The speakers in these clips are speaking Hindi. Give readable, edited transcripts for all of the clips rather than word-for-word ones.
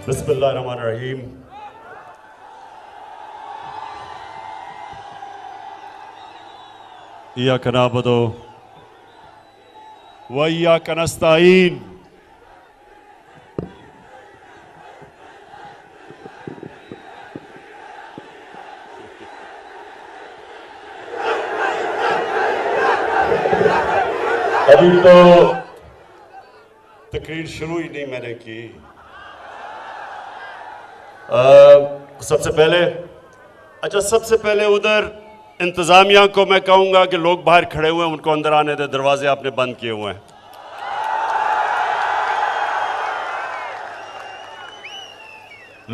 बिस्मिल्लाहिर्रहमानिर्रहीम। इय्याका नअबुदु व इय्याका नस्तईन। अभी तो तकरीर शुरू ही नहीं मैंने की। सबसे पहले उधर इंतजामिया को मैं कहूंगा कि लोग बाहर खड़े हुए हैं, उनको अंदर आने दे, दरवाजे आपने बंद किए हुए हैं।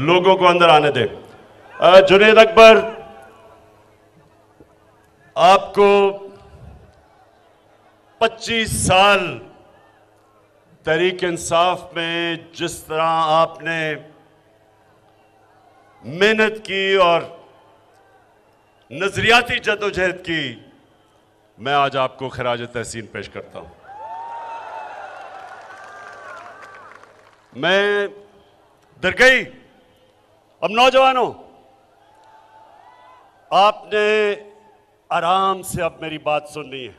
लोगों को अंदर आने दे। जुनैद अकबर, आपको 25 साल तहरीक इंसाफ में जिस तरह आपने मेहनत की और नजरियाती जदोजहद की, मैं आज आपको खराज तहसीन पेश करता हूं। मैं दरगई, अब नौजवानों, आपने आराम से अब मेरी बात सुननी है।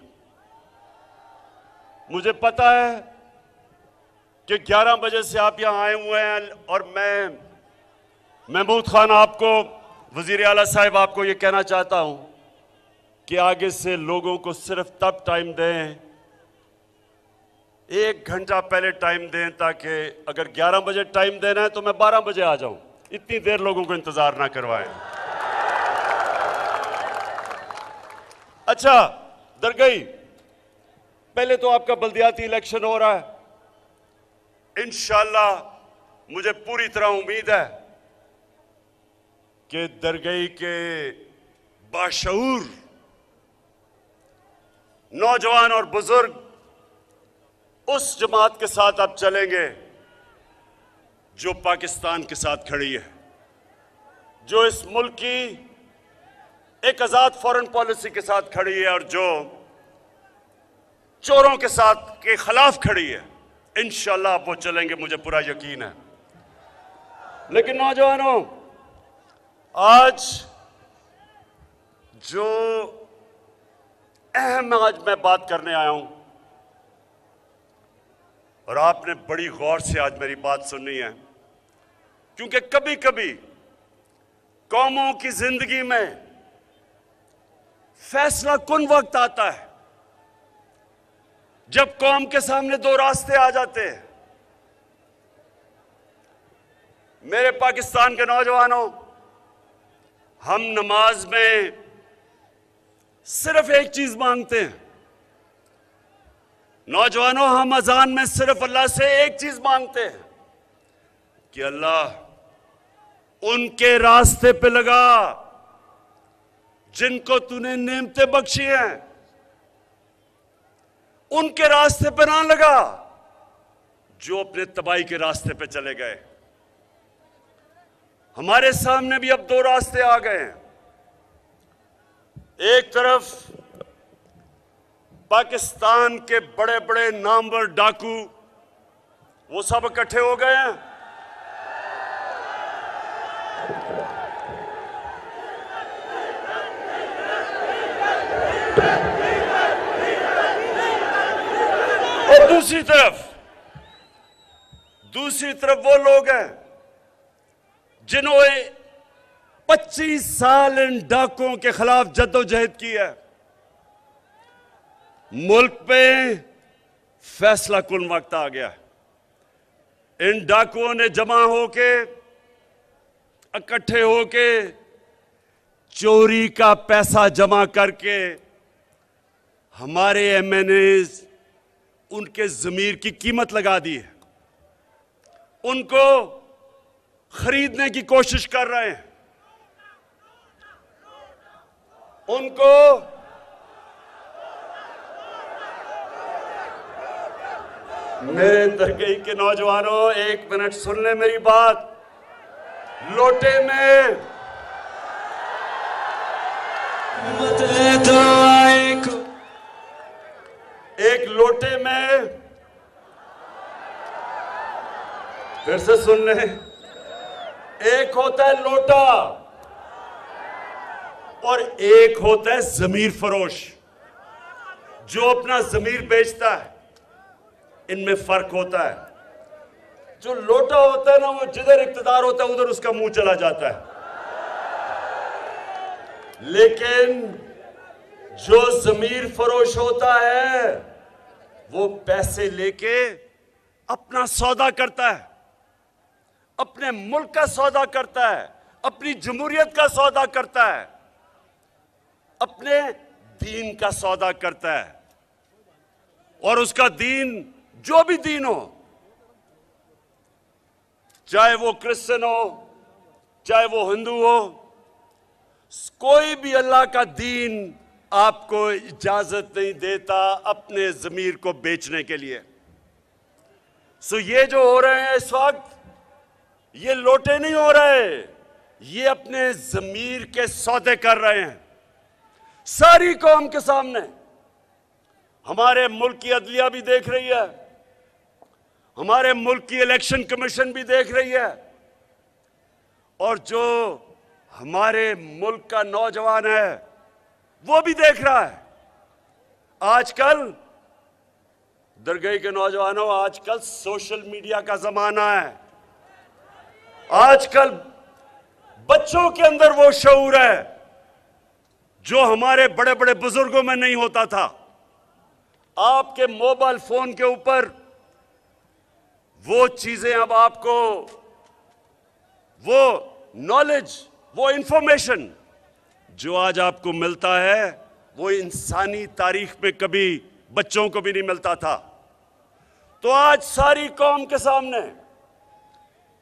मुझे पता है कि 11 बजे से आप यहां आए हुए हैं और मैं महमूद खान आपको, वजीर आला साहब, आपको यह कहना चाहता हूं कि आगे से लोगों को सिर्फ तब टाइम दें, 1 घंटा पहले टाइम दें, ताकि अगर 11 बजे टाइम देना है तो मैं 12 बजे आ जाऊं। इतनी देर लोगों को इंतजार ना करवाएं। अच्छा दरगई, पहले तो आपका बल्दियाती इलेक्शन हो रहा है। इंशाअल्लाह मुझे पूरी तरह उम्मीद है कि दरगई के बाशऊर नौजवान और बुजुर्ग उस जमात के साथ अब चलेंगे जो पाकिस्तान के साथ खड़ी है, जो इस मुल्क की एक आजाद फॉरेन पॉलिसी के साथ खड़ी है और जो चोरों के साथ के खिलाफ खड़ी है। इंशाअल्लाह वो चलेंगे, मुझे पूरा यकीन है। लेकिन नौजवानों, आज जो अहम आज मैं बात करने आया हूं, और आपने बड़ी गौर से आज मेरी बात सुननी है, क्योंकि कभी कभी कौमों की जिंदगी में फैसला कुन वक्त आता है जब कौम के सामने 2 रास्ते आ जाते हैं। मेरे पाकिस्तान के नौजवानों, हम नमाज में सिर्फ एक चीज मांगते हैं। नौजवानों, हम अजान में सिर्फ अल्लाह से एक चीज मांगते हैं कि अल्लाह उनके रास्ते पे लगा जिनको तूने नेमतें बख्शी हैं, उनके रास्ते पे ना लगा जो अपने तबाही के रास्ते पे चले गए। हमारे सामने भी अब 2 रास्ते आ गए हैं। एक तरफ पाकिस्तान के बड़े बड़े नामवर डाकू, वो सब इकट्ठे हो गए हैं। और दूसरी तरफ वो लोग हैं जिन्होंने 25 साल इन डाकुओं के खिलाफ जद्दोजहद की है। मुल्क पे फैसला कुन वक्त आ गया। इन डाकुओं ने जमा होके, इकट्ठे होके, चोरी का पैसा जमा करके हमारे एमएनएज, उनके जमीर की कीमत लगा दी है। उनको खरीदने की कोशिश कर रहे हैं। उनको मेरे दरगई के नौजवानों, 1 मिनट सुन ले मेरी बात। लोटे में एक लोटे में, फिर से सुन ले, एक होता है लोटा और एक होता है जमीर फरोश जो अपना जमीर बेचता है। इनमें फर्क होता है। जो लोटा होता है ना, वो जिधर इक्तदार होता है उधर उसका मुंह चला जाता है, लेकिन जो जमीर फरोश होता है वो पैसे लेके अपना सौदा करता है, अपने मुल्क का सौदा करता है, अपनी जमहूरियत का सौदा करता है, अपने दीन का सौदा करता है। और उसका दीन जो भी दीन हो, चाहे वो क्रिश्चियन हो, चाहे वो हिंदू हो, कोई भी अल्लाह का दीन आपको इजाजत नहीं देता अपने जमीर को बेचने के लिए। सो ये जो हो रहे हैं इस वक्त, ये लोटे नहीं हो रहे, ये अपने जमीर के सौदे कर रहे हैं सारी कौम के सामने। हमारे मुल्क की अदलिया भी देख रही है, हमारे मुल्क की इलेक्शन कमीशन भी देख रही है, और जो हमारे मुल्क का नौजवान है वो भी देख रहा है। आजकल दरगाह के नौजवानों, आजकल सोशल मीडिया का जमाना है। आजकल बच्चों के अंदर वो शऊर है जो हमारे बड़े बड़े बुजुर्गों में नहीं होता था। आपके मोबाइल फोन के ऊपर वो चीजें अब आपको, वो नॉलेज, वो इंफॉर्मेशन जो आज आपको मिलता है, वो इंसानी तारीख में कभी बच्चों को भी नहीं मिलता था। तो आज सारी कौम के सामने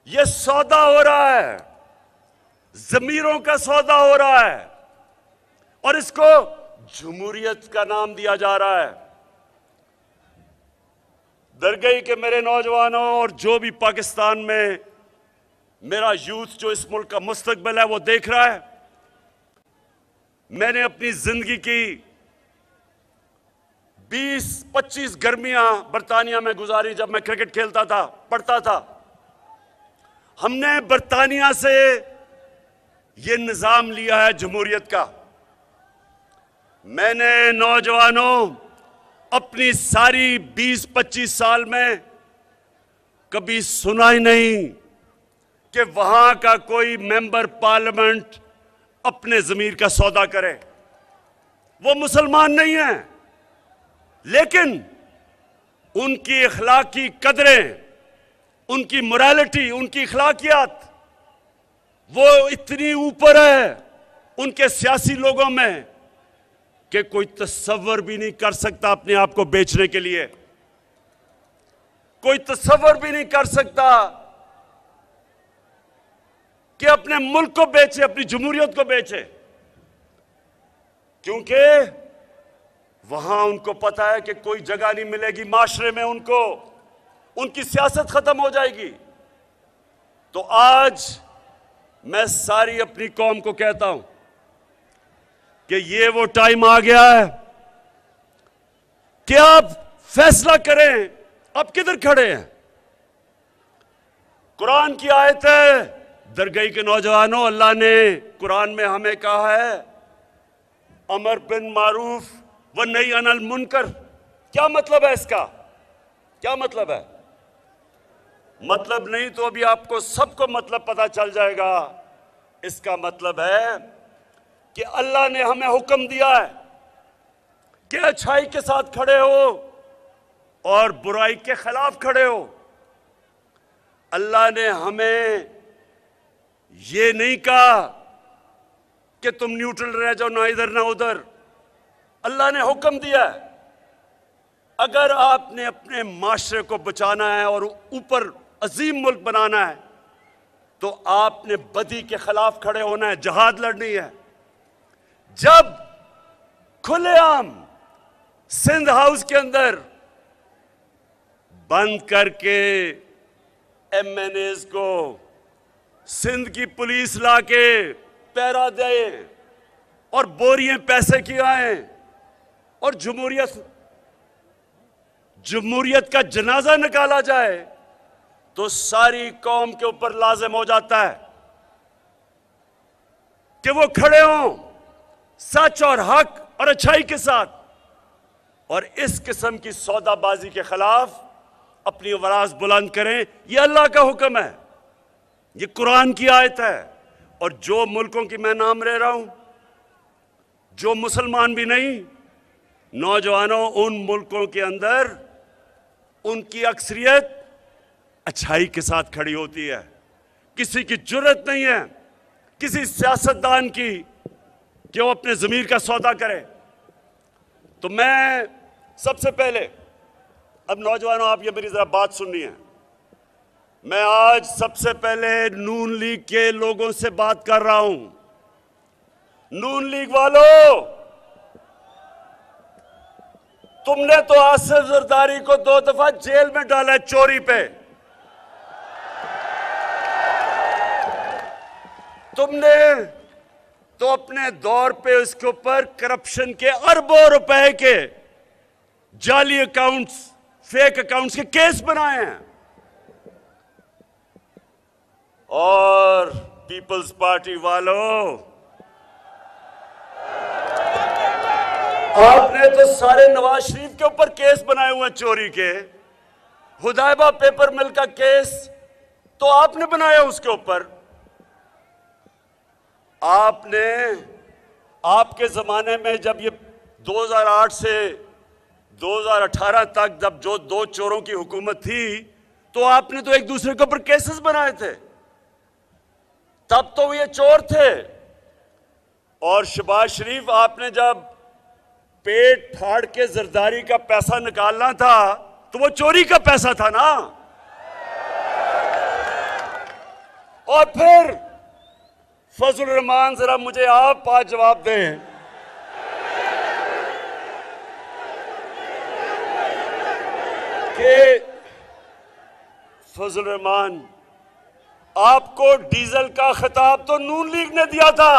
ये सौदा हो रहा है, जमीरों का सौदा हो रहा है, और इसको जमहूरियत का नाम दिया जा रहा है। दरगाह के मेरे नौजवानों और जो भी पाकिस्तान में मेरा यूथ जो इस मुल्क का मुस्तकबिल है वो देख रहा है, मैंने अपनी जिंदगी की 20-25 गर्मियां बरतानिया में गुजारी। जब मैं क्रिकेट खेलता था, पढ़ता था, हमने बरतानिया से ये निजाम लिया है जमहूरियत का। मैंने नौजवानों अपनी सारी 20-25 साल में कभी सुना ही नहीं कि वहां का कोई मेंबर पार्लियामेंट अपने जमीर का सौदा करे। वो मुसलमान नहीं है, लेकिन उनकी अखलाकी कदरें, उनकी मोरालिटी, उनकी अखलाकियात वो इतनी ऊपर है उनके सियासी लोगों में कि कोई तसव्वुर भी नहीं कर सकता अपने आप को बेचने के लिए। कोई तसव्वुर भी नहीं कर सकता कि अपने मुल्क को बेचे, अपनी जमहूरियत को बेचे, क्योंकि वहां उनको पता है कि कोई जगह नहीं मिलेगी माशरे में उनको, उनकी सियासत खत्म हो जाएगी। तो आज मैं सारी अपनी कौम को कहता हूं कि ये वो टाइम आ गया है कि आप फैसला करें, आप किधर खड़े हैं। कुरान की आयत है, दरगाह के नौजवानों, अल्लाह ने कुरान में हमें कहा है अमर बिन मारूफ व नही अनिल मुनकर। क्या मतलब है इसका? क्या मतलब है? मतलब नहीं तो अभी आपको सबको मतलब पता चल जाएगा। इसका मतलब है कि अल्लाह ने हमें हुक्म दिया है कि अच्छाई के साथ खड़े हो और बुराई के खिलाफ खड़े हो। अल्लाह ने हमें ये नहीं कहा कि तुम न्यूट्रल रह जाओ, ना इधर ना उधर। अल्लाह ने हुक्म दिया है अगर आपने अपने माशरे को बचाना है और ऊपर अजीम मुल्क बनाना है तो आपने बदी के खिलाफ खड़े होना है, जहाद लड़नी है। जब खुलेआम सिंध हाउस के अंदर बंद करके एमएनएस को सिंध की पुलिस लाके पहरा दे और बोरियां पैसे की आए और जमहूरियत का जनाजा निकाला जाए तो सारी कौम के ऊपर लाजिम हो जाता है कि वो खड़े हों सच और हक और अच्छाई के साथ, और इस किस्म की सौदाबाजी के खिलाफ अपनी आवाज बुलंद करें। यह अल्लाह का हुक्म है, ये कुरान की आयत है। और जो मुल्कों की मैं नाम ले रहा हूं, जो मुसलमान भी नहीं, नौजवानों, उन मुल्कों के अंदर उनकी अक्सरियत अच्छाई के साथ खड़ी होती है। किसी की जुर्रत नहीं है किसी सियासतदान की कि वो अपने ज़मीर का सौदा करे। तो मैं सबसे पहले, अब नौजवानों आप ये मेरी ज़रा बात सुननी है, मैं आज सबसे पहले नून लीग के लोगों से बात कर रहा हूं। नून लीग वालों, तुमने तो आसिफ जरदारी को 2 दफा जेल में डाला है चोरी पे। तुमने तो अपने दौर पे उसके ऊपर करप्शन के अरबों रुपए के जाली अकाउंट्स, फेक अकाउंट्स के केस बनाए हैं। और पीपल्स पार्टी वालों, आपने तो सारे नवाज शरीफ के ऊपर केस बनाए हुए हैं चोरी के। हुदैबा पेपर मिल का केस तो आपने बनाया उसके ऊपर। आपने, आपके जमाने में जब ये 2008 से 2018 तक जब जो 2 चोरों की हुकूमत थी, तो आपने तो एक दूसरे के ऊपर केसेस बनाए थे। तब तो ये चोर थे। और शहबाज शरीफ, आपने जब पेट फाड़ के जरदारी का पैसा निकालना था तो वो चोरी का पैसा था ना। और फिर फजल रहमान, जरा मुझे आप आज जवाब दें कि फजल रहमान, आपको डीजल का खिताब तो नून लीग ने दिया था।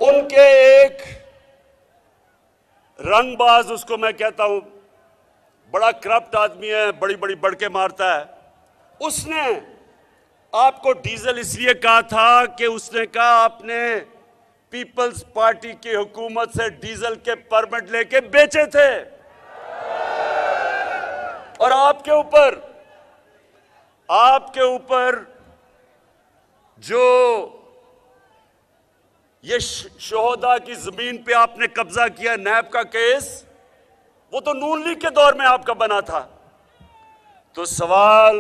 उनके एक रंगबाज, उसको मैं कहता हूं, बड़ा करप्ट आदमी है, बड़ी बड़ी बढ़के मारता है, उसने आपको डीजल इसलिए कहा था कि उसने कहा आपने पीपल्स पार्टी की हुकूमत से डीजल के परमिट लेके बेचे थे। और आपके ऊपर जो ये शोहदा की जमीन पे आपने कब्जा किया, नैब का केस, वो तो नून लीग के दौर में आपका बना था। तो सवाल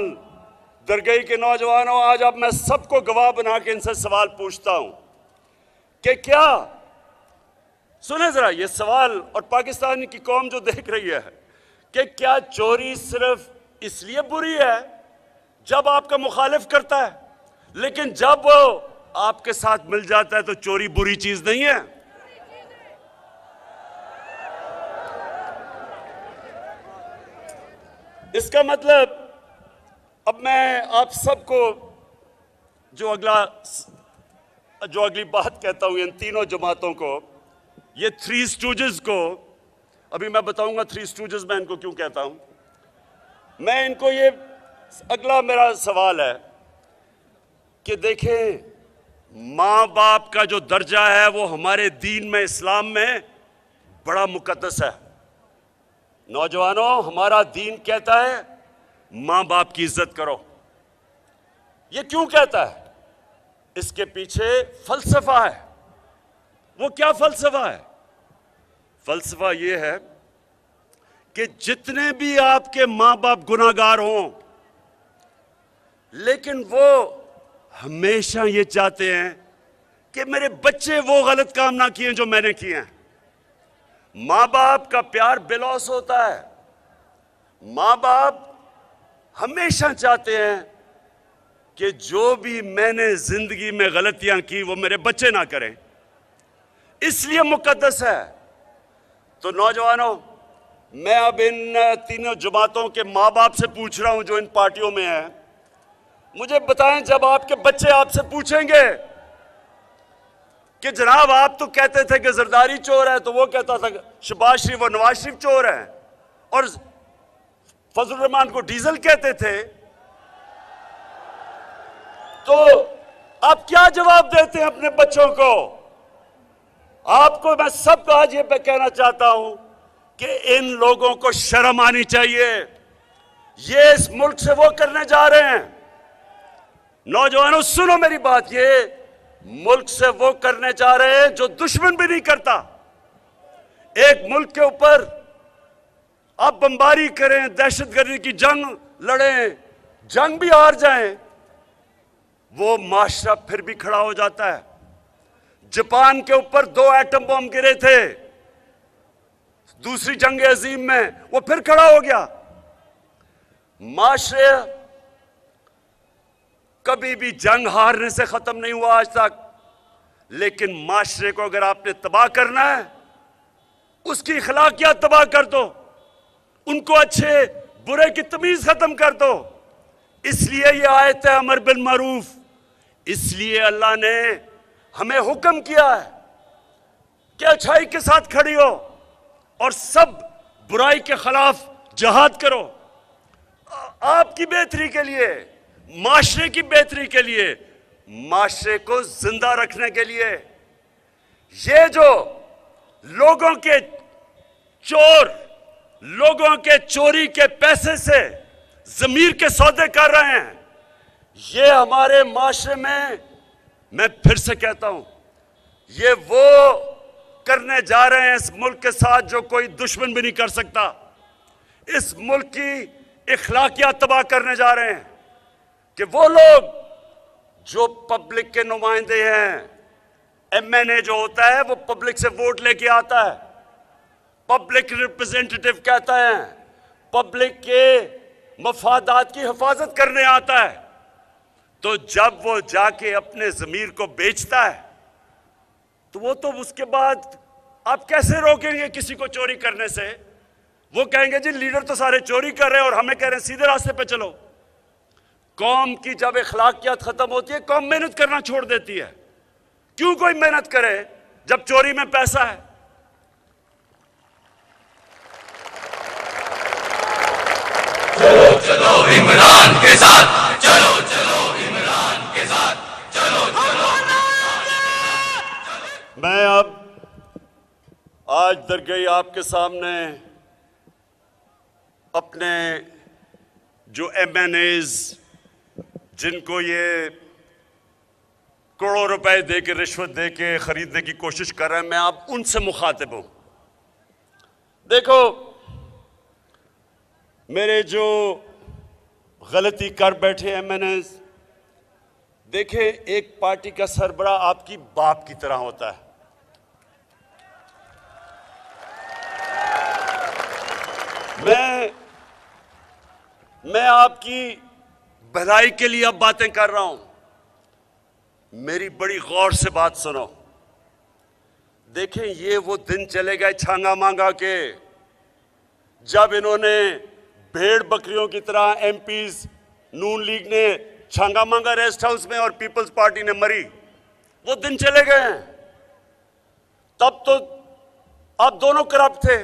दरगई के नौजवानों, आज अब मैं सबको गवाह बना के इनसे सवाल पूछता हूं कि क्या, सुने जरा ये सवाल, और पाकिस्तान की कौम जो देख रही है, कि क्या चोरी सिर्फ इसलिए बुरी है जब आपका मुखालिफ करता है, लेकिन जब वो आपके साथ मिल जाता है तो चोरी बुरी चीज नहीं है? इसका मतलब, अब मैं आप सबको जो अगली बात कहता हूं, इन तीनों जमातों को, ये 3 स्टूजेस को, अभी मैं बताऊंगा 3 स्टूजेस मैं इनको क्यों कहता हूं। मैं इनको ये, अगला मेरा सवाल है कि देखें, माँ बाप का जो दर्जा है वो हमारे दीन में, इस्लाम में बड़ा मुकद्दस है। नौजवानों, हमारा दीन कहता है माँ बाप की इज्जत करो। ये क्यों कहता है? इसके पीछे फलसफा है। वो क्या फलसफा है? फलसफा ये है कि जितने भी आपके माँ बाप गुनाहगार हों, लेकिन वो हमेशा ये चाहते हैं कि मेरे बच्चे वो गलत काम ना किए जो मैंने किए हैं। माँ बाप का प्यार बेलौस होता है। माँ बाप हमेशा चाहते हैं कि जो भी मैंने जिंदगी में गलतियां की वो मेरे बच्चे ना करें, इसलिए मुकद्दस है। तो नौजवानों, मैं अब इन तीनों जमातों के माँ बाप से पूछ रहा हूं जो इन पार्टियों में हैं, मुझे बताएं, जब आपके बच्चे आपसे पूछेंगे कि जनाब आप तो कहते थे कि जरदारी चोर है, तो वो कहता था शहबाज शरीफ और नवाज शरीफ चोर हैं, और फजल रहमान को डीजल कहते थे, आप क्या जवाब देते हैं अपने बच्चों को? आपको मैं सबको आज ये कहना चाहता हूं कि इन लोगों को शर्म आनी चाहिए। ये इस मुल्क से वो करने जा रहे हैं। नौजवानों सुनो मेरी बात, ये मुल्क से वो करने जा रहे हैं जो दुश्मन भी नहीं करता। एक मुल्क के ऊपर आप बमबारी करें, दहशतगर्दी की जंग लड़ें, जंग भी हार जाएं, वो माशरा फिर भी खड़ा हो जाता है। जापान के ऊपर 2 एटम बम गिरे थे दूसरी जंग अजीम में, वो फिर खड़ा हो गया। माशरे कभी भी जंग हारने से खत्म नहीं हुआ आज तक, लेकिन माशरे को अगर आपने तबाह करना है, उसकी अखलाकियात तबाह कर दो, उनको अच्छे बुरे की तमीज खत्म कर दो। इसलिए ये आयत है अमर बिल मारूफ, इसलिए अल्लाह ने हमें हुक्म किया है कि अच्छाई के साथ खड़ी हो और सब बुराई के खिलाफ जिहाद करो। आपकी बेहतरी के लिए, माशरे की बेहतरी के लिए, माशरे को जिंदा रखने के लिए। ये जो लोगों के चोर, लोगों के चोरी के पैसे से जमीर के सौदे कर रहे हैं, ये हमारे माशरे में, मैं फिर से कहता हूं, ये वो करने जा रहे हैं इस मुल्क के साथ जो कोई दुश्मन भी नहीं कर सकता। इस मुल्क की इखलाकियात तबाह करने जा रहे हैं कि वो लोग जो पब्लिक के नुमाइंदे हैं, एमएनए जो होता है वो पब्लिक से वोट लेके आता है, पब्लिक रिप्रेजेंटेटिव कहता है, पब्लिक के मफादात की हिफाजत करने आता है। तो जब वो जाके अपने ज़मीर को बेचता है तो वो तो उसके बाद आप कैसे रोकेंगे किसी को चोरी करने से? वो कहेंगे जी लीडर तो सारे चोरी कर रहे हैं और हमें कह रहे हैं सीधे रास्ते पे चलो। कौम की जब अखलाकियात खत्म होती है, कौम मेहनत करना छोड़ देती है। क्यों कोई मेहनत करे जब चोरी में पैसा है? चलो चलो इमरान के साथ, चलो चलो इमरान के साथ, चलो चलो। मैं अब आज दरगई आपके सामने अपने जो एमएनएज जिनको ये करोड़ों रुपए दे के, रिश्वत दे के खरीदने की कोशिश कर रहे हैं, मैं अब उनसे मुखातिब हूं। देखो, मेरे जो गलती कर बैठे एमएनएज, देखें एक पार्टी का सरबरा आपकी बाप की तरह होता है। मैं आपकी भलाई के लिए अब बातें कर रहा हूं। मेरी बड़ी गौर से बात सुनो। देखें, ये वो दिन चले गए छांगा मांगा के, जब इन्होंने भेड़ बकरियों की तरह एमपीज नून लीग ने छांगा मांगा रेस्ट हाउस में और पीपल्स पार्टी ने मरी। वो दिन चले गए हैं। तब तो आप दोनों करप्ट थे,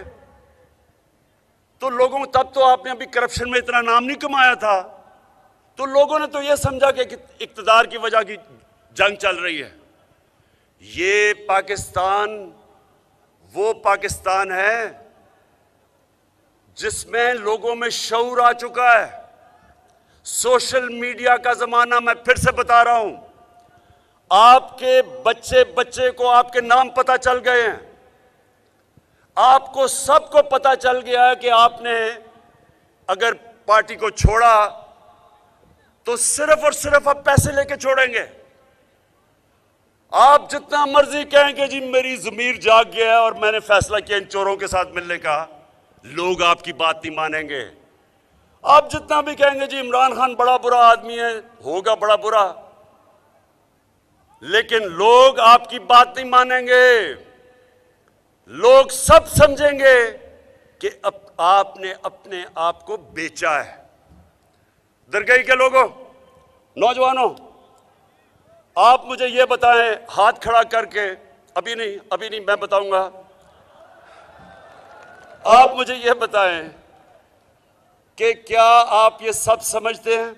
तो लोगों, तब तो आपने अभी करप्शन में इतना नाम नहीं कमाया था, तो लोगों ने तो यह समझा कि इक्तदार की वजह की जंग चल रही है। ये पाकिस्तान वो पाकिस्तान है जिसमें लोगों में शऊर आ चुका है। सोशल मीडिया का जमाना, मैं फिर से बता रहा हूं, आपके बच्चे बच्चे को आपके नाम पता चल गए हैं। आपको सबको पता चल गया है कि आपने अगर पार्टी को छोड़ा तो सिर्फ और सिर्फ आप पैसे लेके छोड़ेंगे। आप जितना मर्जी कहेंगे जी मेरी ज़मीर जाग गया है और मैंने फैसला किया इन चोरों के साथ मिलने का, लोग आपकी बात नहीं मानेंगे। आप जितना भी कहेंगे जी इमरान खान बड़ा बुरा आदमी है, होगा बड़ा बुरा, लेकिन लोग आपकी बात नहीं मानेंगे। लोग सब समझेंगे कि अब आपने अपने आप को बेचा है। दरगई के लोगों, नौजवानों, आप मुझे यह बताएं, हाथ खड़ा करके, अभी नहीं मैं बताऊंगा। आप मुझे यह बताएं कि क्या आप ये सब समझते हैं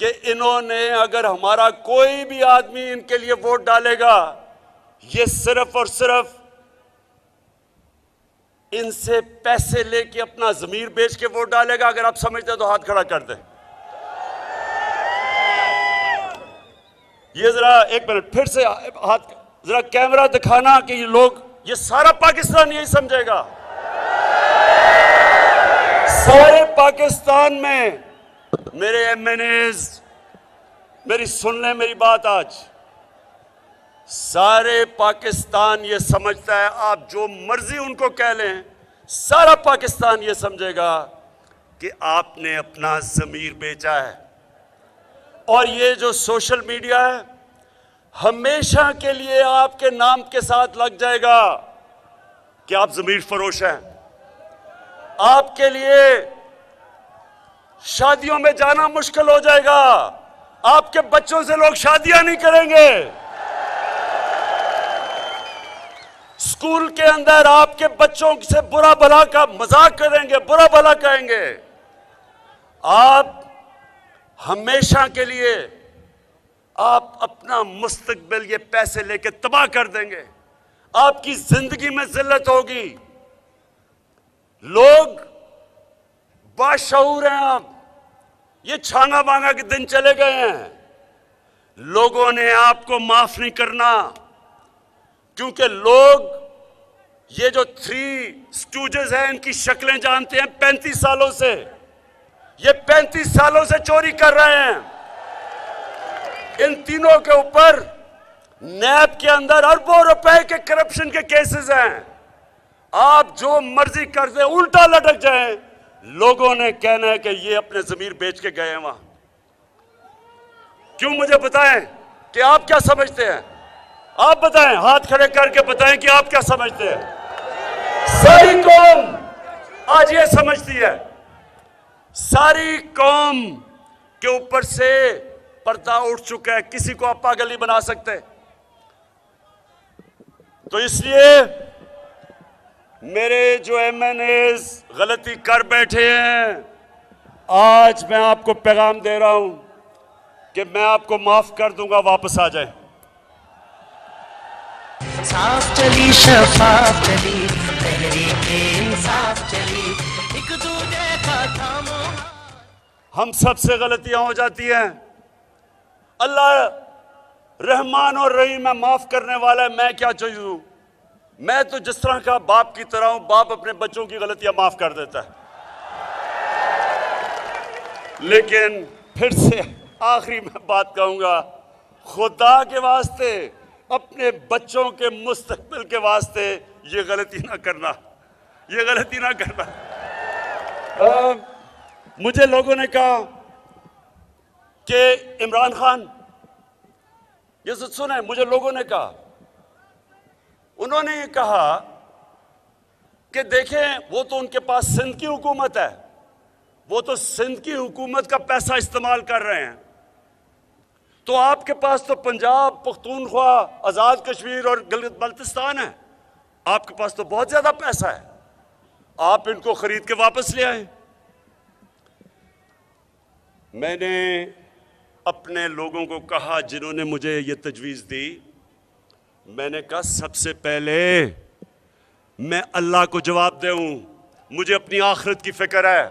कि इन्होंने, अगर हमारा कोई भी आदमी इनके लिए वोट डालेगा, ये सिर्फ और सिर्फ इनसे पैसे लेके अपना जमीर बेच के वोट डालेगा। अगर आप समझते हैं तो हाथ खड़ा कर दें। ये जरा एक मिनट फिर से हाथ, जरा कैमरा दिखाना कि ये लोग, ये सारा पाकिस्तान यही समझेगा। सारे पाकिस्तान में मेरे एमएनएज, मेरी सुन लें मेरी बात आज, सारे पाकिस्तान ये समझता है, आप जो मर्जी उनको कह लें, सारा पाकिस्तान ये समझेगा कि आपने अपना ज़मीर बेचा है। और ये जो सोशल मीडिया है, हमेशा के लिए आपके नाम के साथ लग जाएगा कि आप ज़मीर फरोश हैं। आपके लिए शादियों में जाना मुश्किल हो जाएगा। आपके बच्चों से लोग शादियां नहीं करेंगे। स्कूल के अंदर आपके बच्चों से बुरा भला का मजाक करेंगे, बुरा भला कहेंगे। आप हमेशा के लिए आप अपना मुस्तकबिल ये पैसे लेके तबाह कर देंगे। आपकी जिंदगी में जिल्लत होगी। लोग बाशऊर हैं। आप ये छांगा मांगा के दिन चले गए हैं। लोगों ने आपको माफ नहीं करना, क्योंकि लोग ये जो थ्री स्टूजेस हैं इनकी शक्लें जानते हैं 35 सालों से। ये 35 सालों से चोरी कर रहे हैं। इन तीनों के ऊपर नैब के अंदर अरबों रुपए के करप्शन के केसेस हैं। आप जो मर्जी कर दे, उल्टा लटक जाए, लोगों ने कहना है कि ये अपने जमीर बेच के गए हैं वहां। क्यों? मुझे बताएं कि आप क्या समझते हैं। आप बताएं, हाथ खड़े करके बताएं कि आप क्या समझते हैं। सारी कौम आज ये समझती है, सारी कौम के ऊपर से पर्दा उठ चुका है। किसी को आप पागल नहीं बना सकते। तो इसलिए मेरे जो एमएनएज गलती कर बैठे हैं, आज मैं आपको पैगाम दे रहा हूं कि मैं आपको माफ कर दूंगा, वापस आ जाए। साफ चली शफाफ चली, तहरीके इंसाफ चली, एक दूजे का थामो। हम सबसे गलतियां हो जाती हैं। अल्लाह रहमान और रहीम है, माफ करने वाला है। मैं क्या चीज हूं? मैं तो जिस तरह का बाप की तरह हूं। बाप अपने बच्चों की गलतियां माफ कर देता है। लेकिन फिर से आखिरी में बात कहूंगा, खुदा के वास्ते, अपने बच्चों के मुस्तकबिल के वास्ते ये गलती ना करना, ये गलती ना करना। मुझे लोगों ने कहा कि इमरान खान, ये सुने, मुझे लोगों ने कहा, उन्होंने ये कहा कि देखें, वो तो उनके पास सिंध की हुकूमत है, वो तो सिंध की हुकूमत का पैसा इस्तेमाल कर रहे हैं, तो आपके पास तो पंजाब, पख्तूनख्वा, आज़ाद कश्मीर और गिलगित बल्तिस्तान है। आपके पास तो बहुत ज़्यादा पैसा है, आप इनको खरीद के वापस ले आए। मैंने अपने लोगों को कहा जिन्होंने मुझे ये तजवीज़ दी, मैंने कहा सबसे पहले मैं अल्लाह को जवाब दूं, मुझे अपनी आखिरत की फिक्र है।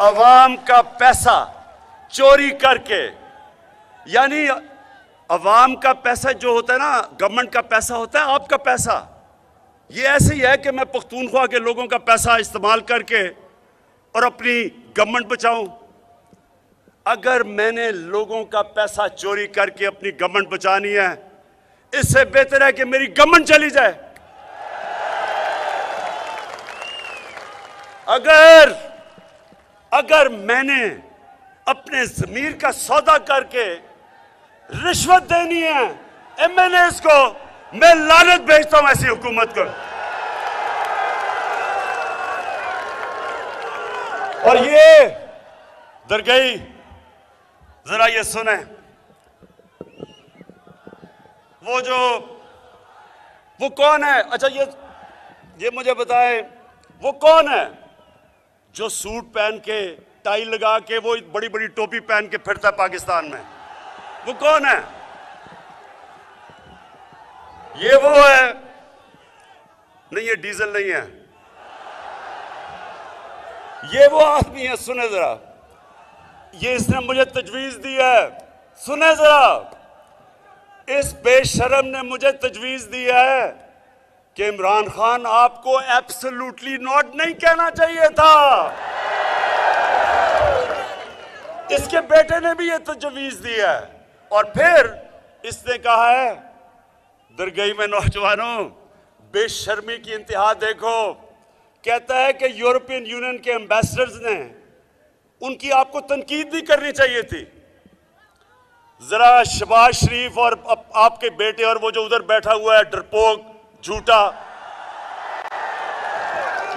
अवाम का पैसा चोरी करके, यानी अवाम का पैसा जो होता है ना, गवर्नमेंट का पैसा होता है, आपका पैसा, ये ऐसे ही है कि मैं पख्तूनख्वा के लोगों का पैसा इस्तेमाल करके और अपनी गवर्नमेंट बचाऊं। अगर मैंने लोगों का पैसा चोरी करके अपनी गवर्नमेंट बचानी है, इससे बेहतर है कि मेरी गवर्नमेंट चली जाए। अगर मैंने अपने ज़मीर का सौदा करके रिश्वत देनी है एमएनएस को, मैं लानत भेजता हूं ऐसी हुकूमत को। और ये दरगई, जरा ये सुने, वो कौन है? अच्छा, ये मुझे बताए, वो कौन है जो सूट पहन के टाई लगा के वो बड़ी बड़ी टोपी पहन के फिरता है पाकिस्तान में, वो कौन है? ये वो है? नहीं, ये डीजल नहीं है, ये वो आदमी है। सुने जरा, ये इसने मुझे तजवीज दी है। सुने जरा, इस बेशरम ने मुझे तजवीज दी है कि इमरान खान आपको एब्सोल्युटली नॉट नहीं कहना चाहिए था। इसके बेटे ने भी ये तजवीज दी है। और फिर इसने कहा है, दरगई में नौजवानों, बेशर्मी की इंतहा देखो। कहता है कि यूरोपियन यूनियन के एम्बेसडर्स ने उनकी आपको तनकीद भी करनी चाहिए थी। जरा शहबाज शरीफ और आपके बेटे और वो जो उधर बैठा हुआ है डरपोक, झूठा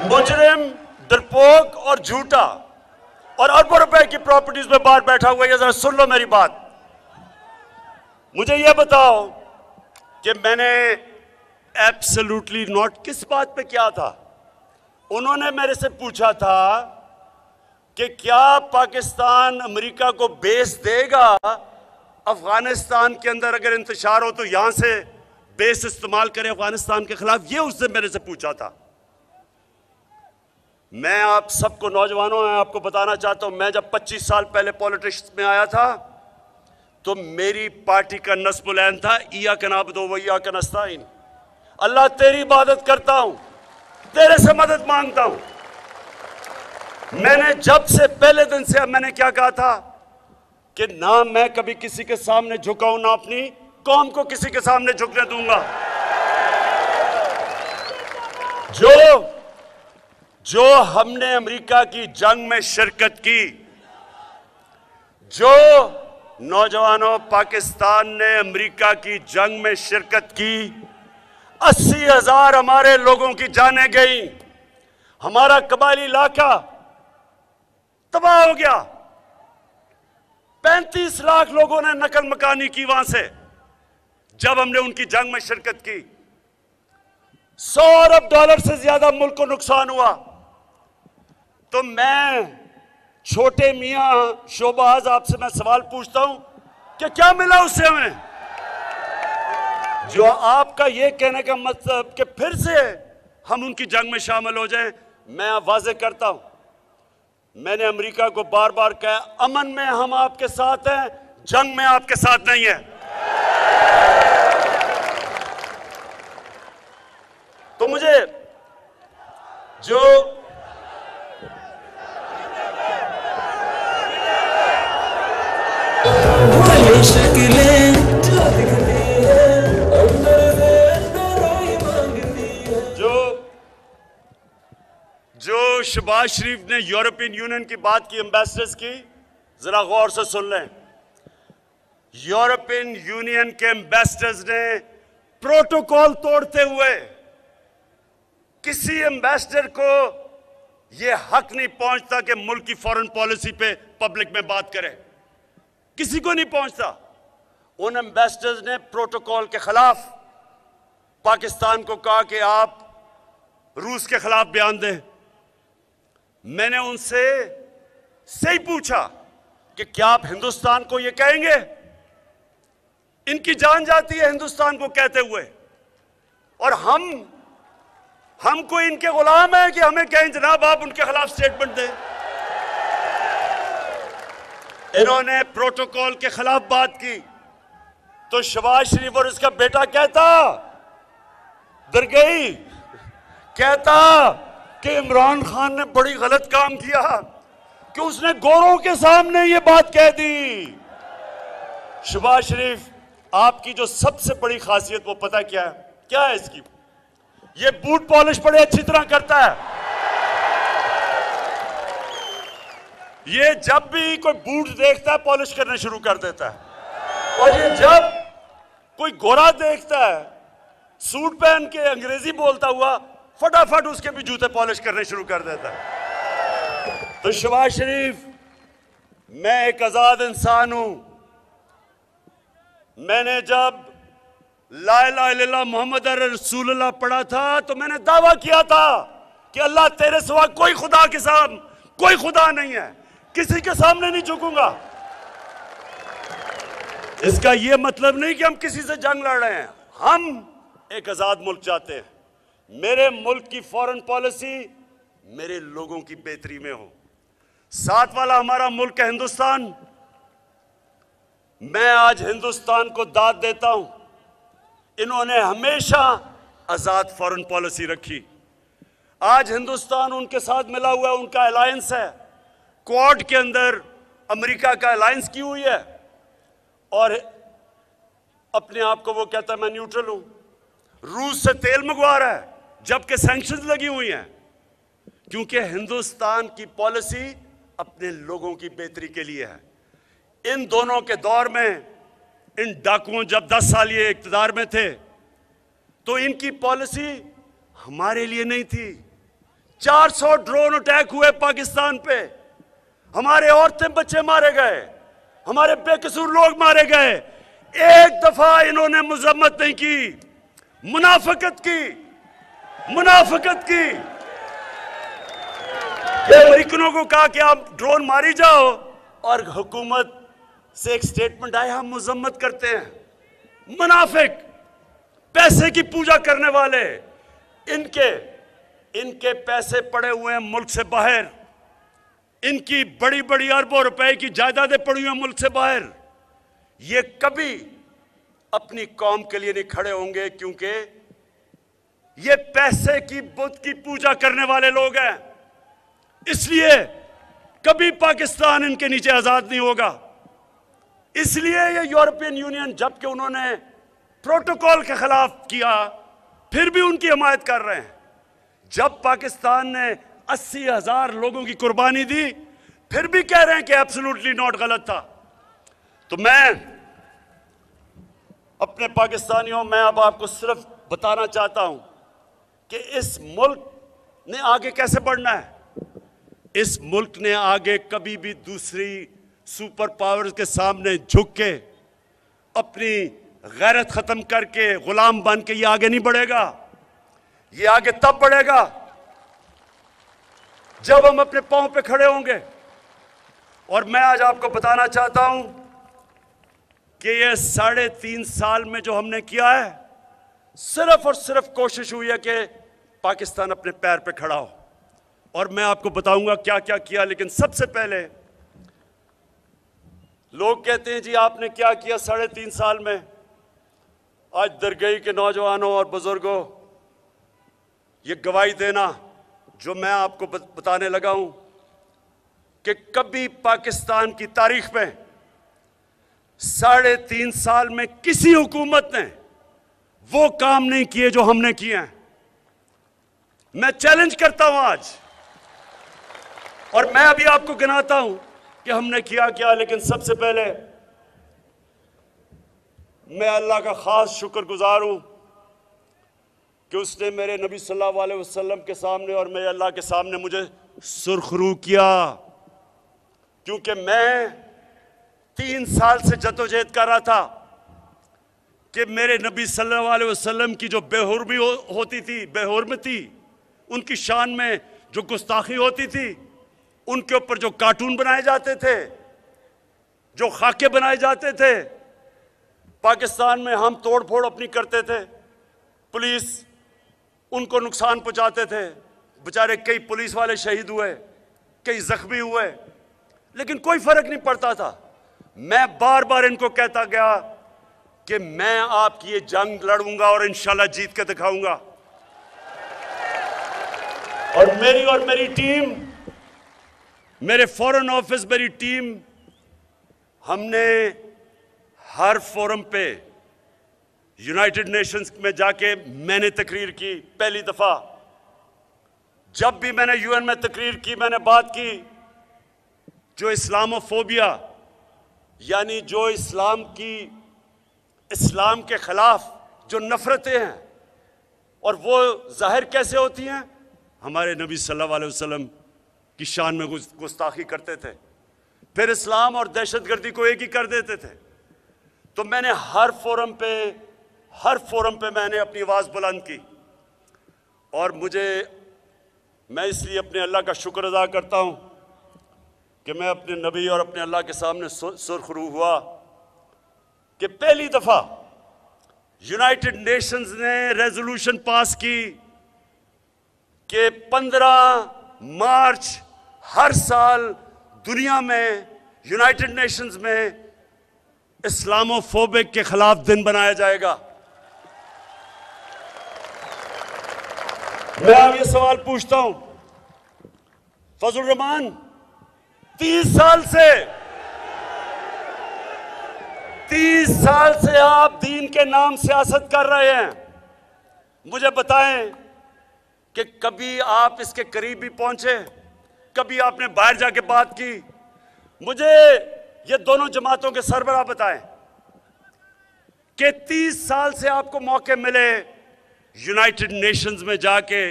मुजरिम, डरपोक और झूठा, और अरबों रुपए की प्रॉपर्टीज में बाहर बैठा हुआ है, जरा सुन लो मेरी बात। मुझे यह बताओ कि मैंने एब्सोल्युटली नॉट किस बात पे किया था? उन्होंने मेरे से पूछा था कि क्या पाकिस्तान अमेरिका को बेस देगा अफगानिस्तान के अंदर, अगर इंतशार हो तो यहां से बेस इस्तेमाल करे अफगानिस्तान के खिलाफ। ये उसने मेरे से पूछा था। मैं आप सबको, नौजवानों, मैं आपको बताना चाहता हूं, मैं जब 25 साल पहले पॉलिटिक्स में आया था तो मेरी पार्टी का नस्बुलैन था, इया का नाबुदु व इया का नस्ताईन। अल्लाह तेरी इबादत करता हूं, तेरे से मदद मांगता हूं। मैंने जब से पहले दिन से मैंने क्या कहा था कि ना मैं कभी किसी के सामने झुकाऊं, ना अपनी कौम को किसी के सामने झुकने दूंगा। जो हमने अमेरिका की जंग में शिरकत की, जो नौजवानों पाकिस्तान ने अमेरिका की जंग में शिरकत की, 80,000 हमारे लोगों की जानें गई, हमारा कबायली इलाका तबाह हो गया, 35 लाख लोगों ने नकल मकानी की वहां से जब हमने उनकी जंग में शिरकत की। 100 अरब डॉलर से ज्यादा मुल्क को नुकसान हुआ। तो मैं छोटे मियां शोबाज आपसे मैं सवाल पूछता हूं कि क्या मिला उससे हमें? जो आपका ये कहने का मतलब कि फिर से हम उनकी जंग में शामिल हो जाएं, मैं वाज़ेह करता हूं, मैंने अमेरिका को बार बार कहा, अमन में हम आपके साथ हैं, जंग में आपके साथ नहीं है। तो मुझे जो शहबाज शरीफ ने यूरोपियन यूनियन की बात की, एम्बेसडर्स की, जरा गौर से सुन लें। यूरोपियन यूनियन के एम्बेसडर्स ने प्रोटोकॉल तोड़ते हुए, किसी एम्बेसडर को यह हक नहीं पहुंचता कि मुल्क की फॉरेन पॉलिसी पे पब्लिक में बात करे, किसी को नहीं पहुंचता। उन एम्बेसडर्स ने प्रोटोकॉल के खिलाफ पाकिस्तान को कहा कि आप रूस के खिलाफ बयान दें। मैंने उनसे सही पूछा कि क्या आप हिंदुस्तान को यह कहेंगे? इनकी जान जाती है हिंदुस्तान को कहते हुए, और हमको इनके गुलाम है कि हमें कहें जनाब आप उनके खिलाफ स्टेटमेंट दें। इन्होंने प्रोटोकॉल के खिलाफ बात की तो शहबाज शरीफ और उसका बेटा कहता, दरगई कहता कि इमरान खान ने बड़ी गलत काम किया कि उसने गोरों के सामने ये बात कह दी। शहबाज शरीफ, आपकी जो सबसे बड़ी खासियत वो पता क्या है? क्या है इसकी? ये बूट पॉलिश बड़े अच्छी तरह करता है। ये जब भी कोई बूट देखता है पॉलिश करना शुरू कर देता है, और ये जब कोई गोरा देखता है सूट पहन के अंग्रेजी बोलता हुआ, फटाफट उसके भी जूते पॉलिश करने शुरू कर देता है। तो शहबाज शरीफ, मैं एक आजाद इंसान हूं। मैंने जब ला इलाहा इल्लल्लाह मोहम्मद रसूलुल्लाह पढ़ा था तो मैंने दावा किया था कि अल्लाह तेरे सिवा कोई खुदा के साथ कोई खुदा नहीं है, किसी के सामने नहीं झुकूंगा। इसका यह मतलब नहीं कि हम किसी से जंग लड़ रहे हैं। हम एक आजाद मुल्क चाहते हैं। मेरे मुल्क की फॉरेन पॉलिसी मेरे लोगों की बेहतरी में हो। साथ वाला हमारा मुल्क है हिंदुस्तान। मैं आज हिंदुस्तान को दाद देता हूं, इन्होंने हमेशा आजाद फॉरेन पॉलिसी रखी। आज हिंदुस्तान उनके साथ मिला हुआ है, उनका अलायंस है। क्वाड के अंदर अमेरिका का अलायंस की हुई है और अपने आप को वो कहता है मैं न्यूट्रल हूं। रूस से तेल मंगवा रहा है जबकि सैंक्शंस लगी हुई हैं, क्योंकि हिंदुस्तान की पॉलिसी अपने लोगों की बेहतरी के लिए है। इन दोनों के दौर में, इन डाकुओं जब 10 साल ये इक्तिदार में थे तो इनकी पॉलिसी हमारे लिए नहीं थी। 400 ड्रोन अटैक हुए पाकिस्तान पे, हमारे औरतें बच्चे मारे गए, हमारे बेकसूर लोग मारे गए। एक दफा इन्होंने मजम्मत नहीं की, मुनाफिकत की। अमेरिकनों को कहा कि आप ड्रोन मारी जाओ और हुकूमत से एक स्टेटमेंट आया हम मजम्मत करते हैं। मुनाफिक, पैसे की पूजा करने वाले, इनके पैसे पड़े हुए हैं मुल्क से बाहर। इनकी बड़ी बड़ी अरबों रुपए की जायदादें पड़ी हुई हैं मुल्क से बाहर। ये कभी अपनी कौम के लिए नहीं खड़े होंगे, क्योंकि ये पैसे की बुत की पूजा करने वाले लोग हैं। इसलिए कभी पाकिस्तान इनके नीचे आजाद नहीं होगा। इसलिए ये यूरोपियन यूनियन, जबकि उन्होंने प्रोटोकॉल के खिलाफ किया, फिर भी उनकी हिमायत कर रहे हैं। जब पाकिस्तान ने 80,000 लोगों की कुर्बानी दी, फिर भी कह रहे हैं कि एब्सोल्युटली नॉट, गलत था। तो मैं अपने पाकिस्तानियों, मैं अब आपको सिर्फ बताना चाहता हूं कि इस मुल्क ने आगे कैसे बढ़ना है। इस मुल्क ने आगे कभी भी दूसरी सुपर पावर्स के सामने झुक के अपनी गैरत खत्म करके गुलाम बन के ये आगे नहीं बढ़ेगा। ये आगे तब बढ़ेगा जब हम अपने पांव पे खड़े होंगे। और मैं आज आपको बताना चाहता हूं कि ये 3.5 साल में जो हमने किया है, सिर्फ और सिर्फ कोशिश हुई है कि पाकिस्तान अपने पैर पे खड़ा हो। और मैं आपको बताऊंगा क्या क्या किया। लेकिन सबसे पहले, लोग कहते हैं जी आपने क्या किया 3.5 साल में। आज दरगई के नौजवानों और बुजुर्गों, ये गवाही देना जो मैं आपको बताने लगा हूं कि कभी पाकिस्तान की तारीख में 3.5 साल में किसी हुकूमत ने वो काम नहीं किए जो हमने किए हैं। मैं चैलेंज करता हूं आज, और मैं अभी आपको गिनाता हूं कि हमने किया क्या। लेकिन सबसे पहले मैं अल्लाह का खास शुक्रगुजार हूं कि उसने मेरे नबी सल्लल्लाहु अलैहि वसल्लम के सामने और मेरे अल्लाह के सामने मुझे सुरखरू किया। क्योंकि मैं 3 साल से जद्दोजहद कर रहा था कि मेरे नबी सल्लल्लाहु अलैहि वसल्लम की जो बेहुर्मी होती थी, बेहुर्मती, उनकी शान में जो गुस्ताखी होती थी, उनके ऊपर जो कार्टून बनाए जाते थे, जो खाके बनाए जाते थे, पाकिस्तान में हम तोड़ फोड़ अपनी करते थे, पुलिस उनको नुकसान पहुंचाते थे। बेचारे कई पुलिस वाले शहीद हुए, कई जख्मी हुए, लेकिन कोई फर्क नहीं पड़ता था। मैं बार बार इनको कहता गया कि मैं आपकी ये जंग लड़ूंगा और इंशाल्लाह जीत के दिखाऊंगा। और मेरी टीम, मेरे फॉरेन ऑफिस, मेरी टीम, हमने हर फोरम पे यूनाइटेड नेशंस में जाके मैंने तकरीर की। पहली दफा जब भी मैंने यूएन में तकरीर की, मैंने बात की जो इस्लामोफोबिया, यानी जो इस्लाम के खिलाफ जो नफरतें हैं, और वो जाहिर कैसे होती हैं, हमारे नबी सल्लल्लाहु अलैहि वसल्लम की शान में गुस्ताखी करते थे, फिर इस्लाम और दहशतगर्दी को एक ही कर देते थे। तो मैंने हर फोरम पे मैंने अपनी आवाज़ बुलंद की। और मैं इसलिए अपने अल्लाह का शुक्र अदा करता हूँ कि मैं अपने नबी और अपने अल्लाह के सामने सुरखरू हुआ कि पहली दफा यूनाइटेड नेशंस ने रेजोल्यूशन पास की कि 15 मार्च हर साल दुनिया में यूनाइटेड नेशंस में इस्लामोफोबिक के खिलाफ दिन बनाया जाएगा। मैं अब ये सवाल पूछता हूं, फजल रहमान 30 साल से आप दीन के नाम सियासत कर रहे हैं। मुझे बताएं कि कभी आप इसके करीब भी पहुंचे? कभी आपने बाहर जाके बात की? मुझे ये दोनों जमातों के सरबराह बताएं कि 30 साल से आपको मौके मिले यूनाइटेड नेशंस में जाके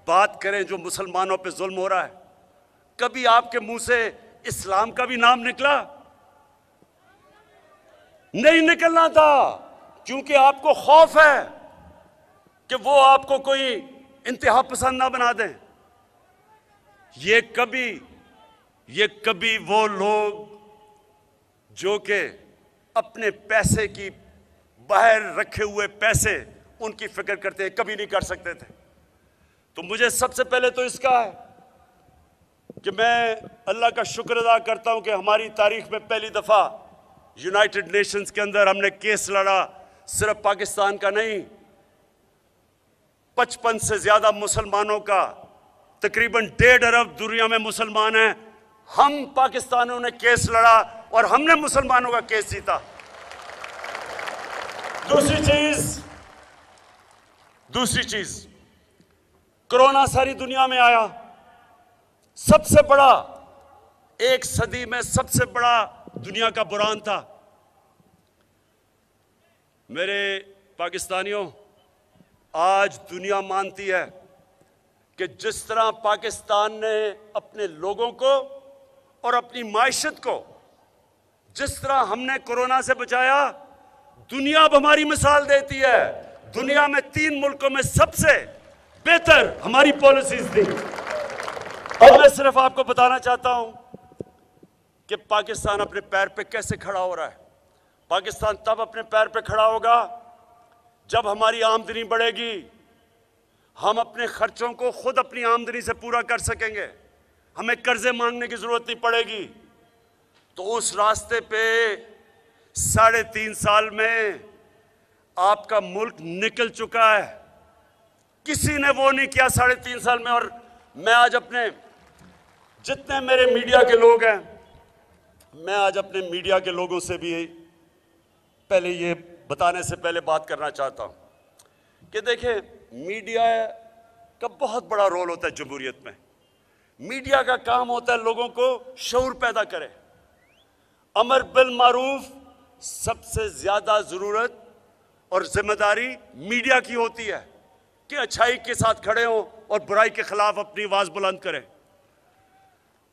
बात करें जो मुसलमानों पे जुल्म हो रहा है। कभी आपके मुंह से इस्लाम का भी नाम निकला? नहीं निकलना था, क्योंकि आपको खौफ है कि वो आपको कोई इंतहा पसंद ना बना दें। ये कभी वो लोग जो कि अपने पैसे की बाहर रखे हुए पैसे उनकी फिक्र करते हैं, कभी नहीं कर सकते थे। तो मुझे सबसे पहले तो इसका है कि मैं अल्लाह का शुक्र अदा करता हूं कि हमारी तारीख में पहली दफा यूनाइटेड नेशंस के अंदर हमने केस लड़ा, सिर्फ पाकिस्तान का नहीं, 55 से ज्यादा मुसलमानों का, तकरीबन 1.5 अरब दुनिया में मुसलमान हैं। हम पाकिस्तानियों ने केस लड़ा और हमने मुसलमानों का केस जीता। दूसरी चीज कोरोना सारी दुनिया में आया, सबसे बड़ा, एक सदी में सबसे बड़ा दुनिया का बुरान था। मेरे पाकिस्तानियों, आज दुनिया मानती है कि जिस तरह पाकिस्तान ने अपने लोगों को और अपनी माइशत को जिस तरह हमने कोरोना से बचाया, दुनिया अब हमारी मिसाल देती है। दुनिया में 3 मुल्कों में सबसे बेहतर हमारी पॉलिसीज थी। अब मैं सिर्फ आपको बताना चाहता हूं कि पाकिस्तान अपने पैर पे कैसे खड़ा हो रहा है। पाकिस्तान तब अपने पैर पे खड़ा होगा जब हमारी आमदनी बढ़ेगी, हम अपने खर्चों को खुद अपनी आमदनी से पूरा कर सकेंगे, हमें कर्जे मांगने की जरूरत नहीं पड़ेगी। तो उस रास्ते पे 3.5 साल में आपका मुल्क निकल चुका है। किसी ने वो नहीं किया 3.5 साल में। और मैं आज अपने जितने मेरे मीडिया के लोग हैं, मैं आज अपने मीडिया के लोगों से भी पहले ये बताने से पहले बात करना चाहता हूं कि देखिए, मीडिया का बहुत बड़ा रोल होता है जमहूरियत में। मीडिया का काम होता है लोगों को शऊर पैदा करे। अमर बिल मारूफ सबसे ज्यादा जरूरत और जिम्मेदारी मीडिया की होती है कि अच्छाई के साथ खड़े हों और बुराई के खिलाफ अपनी आवाज बुलंद करें।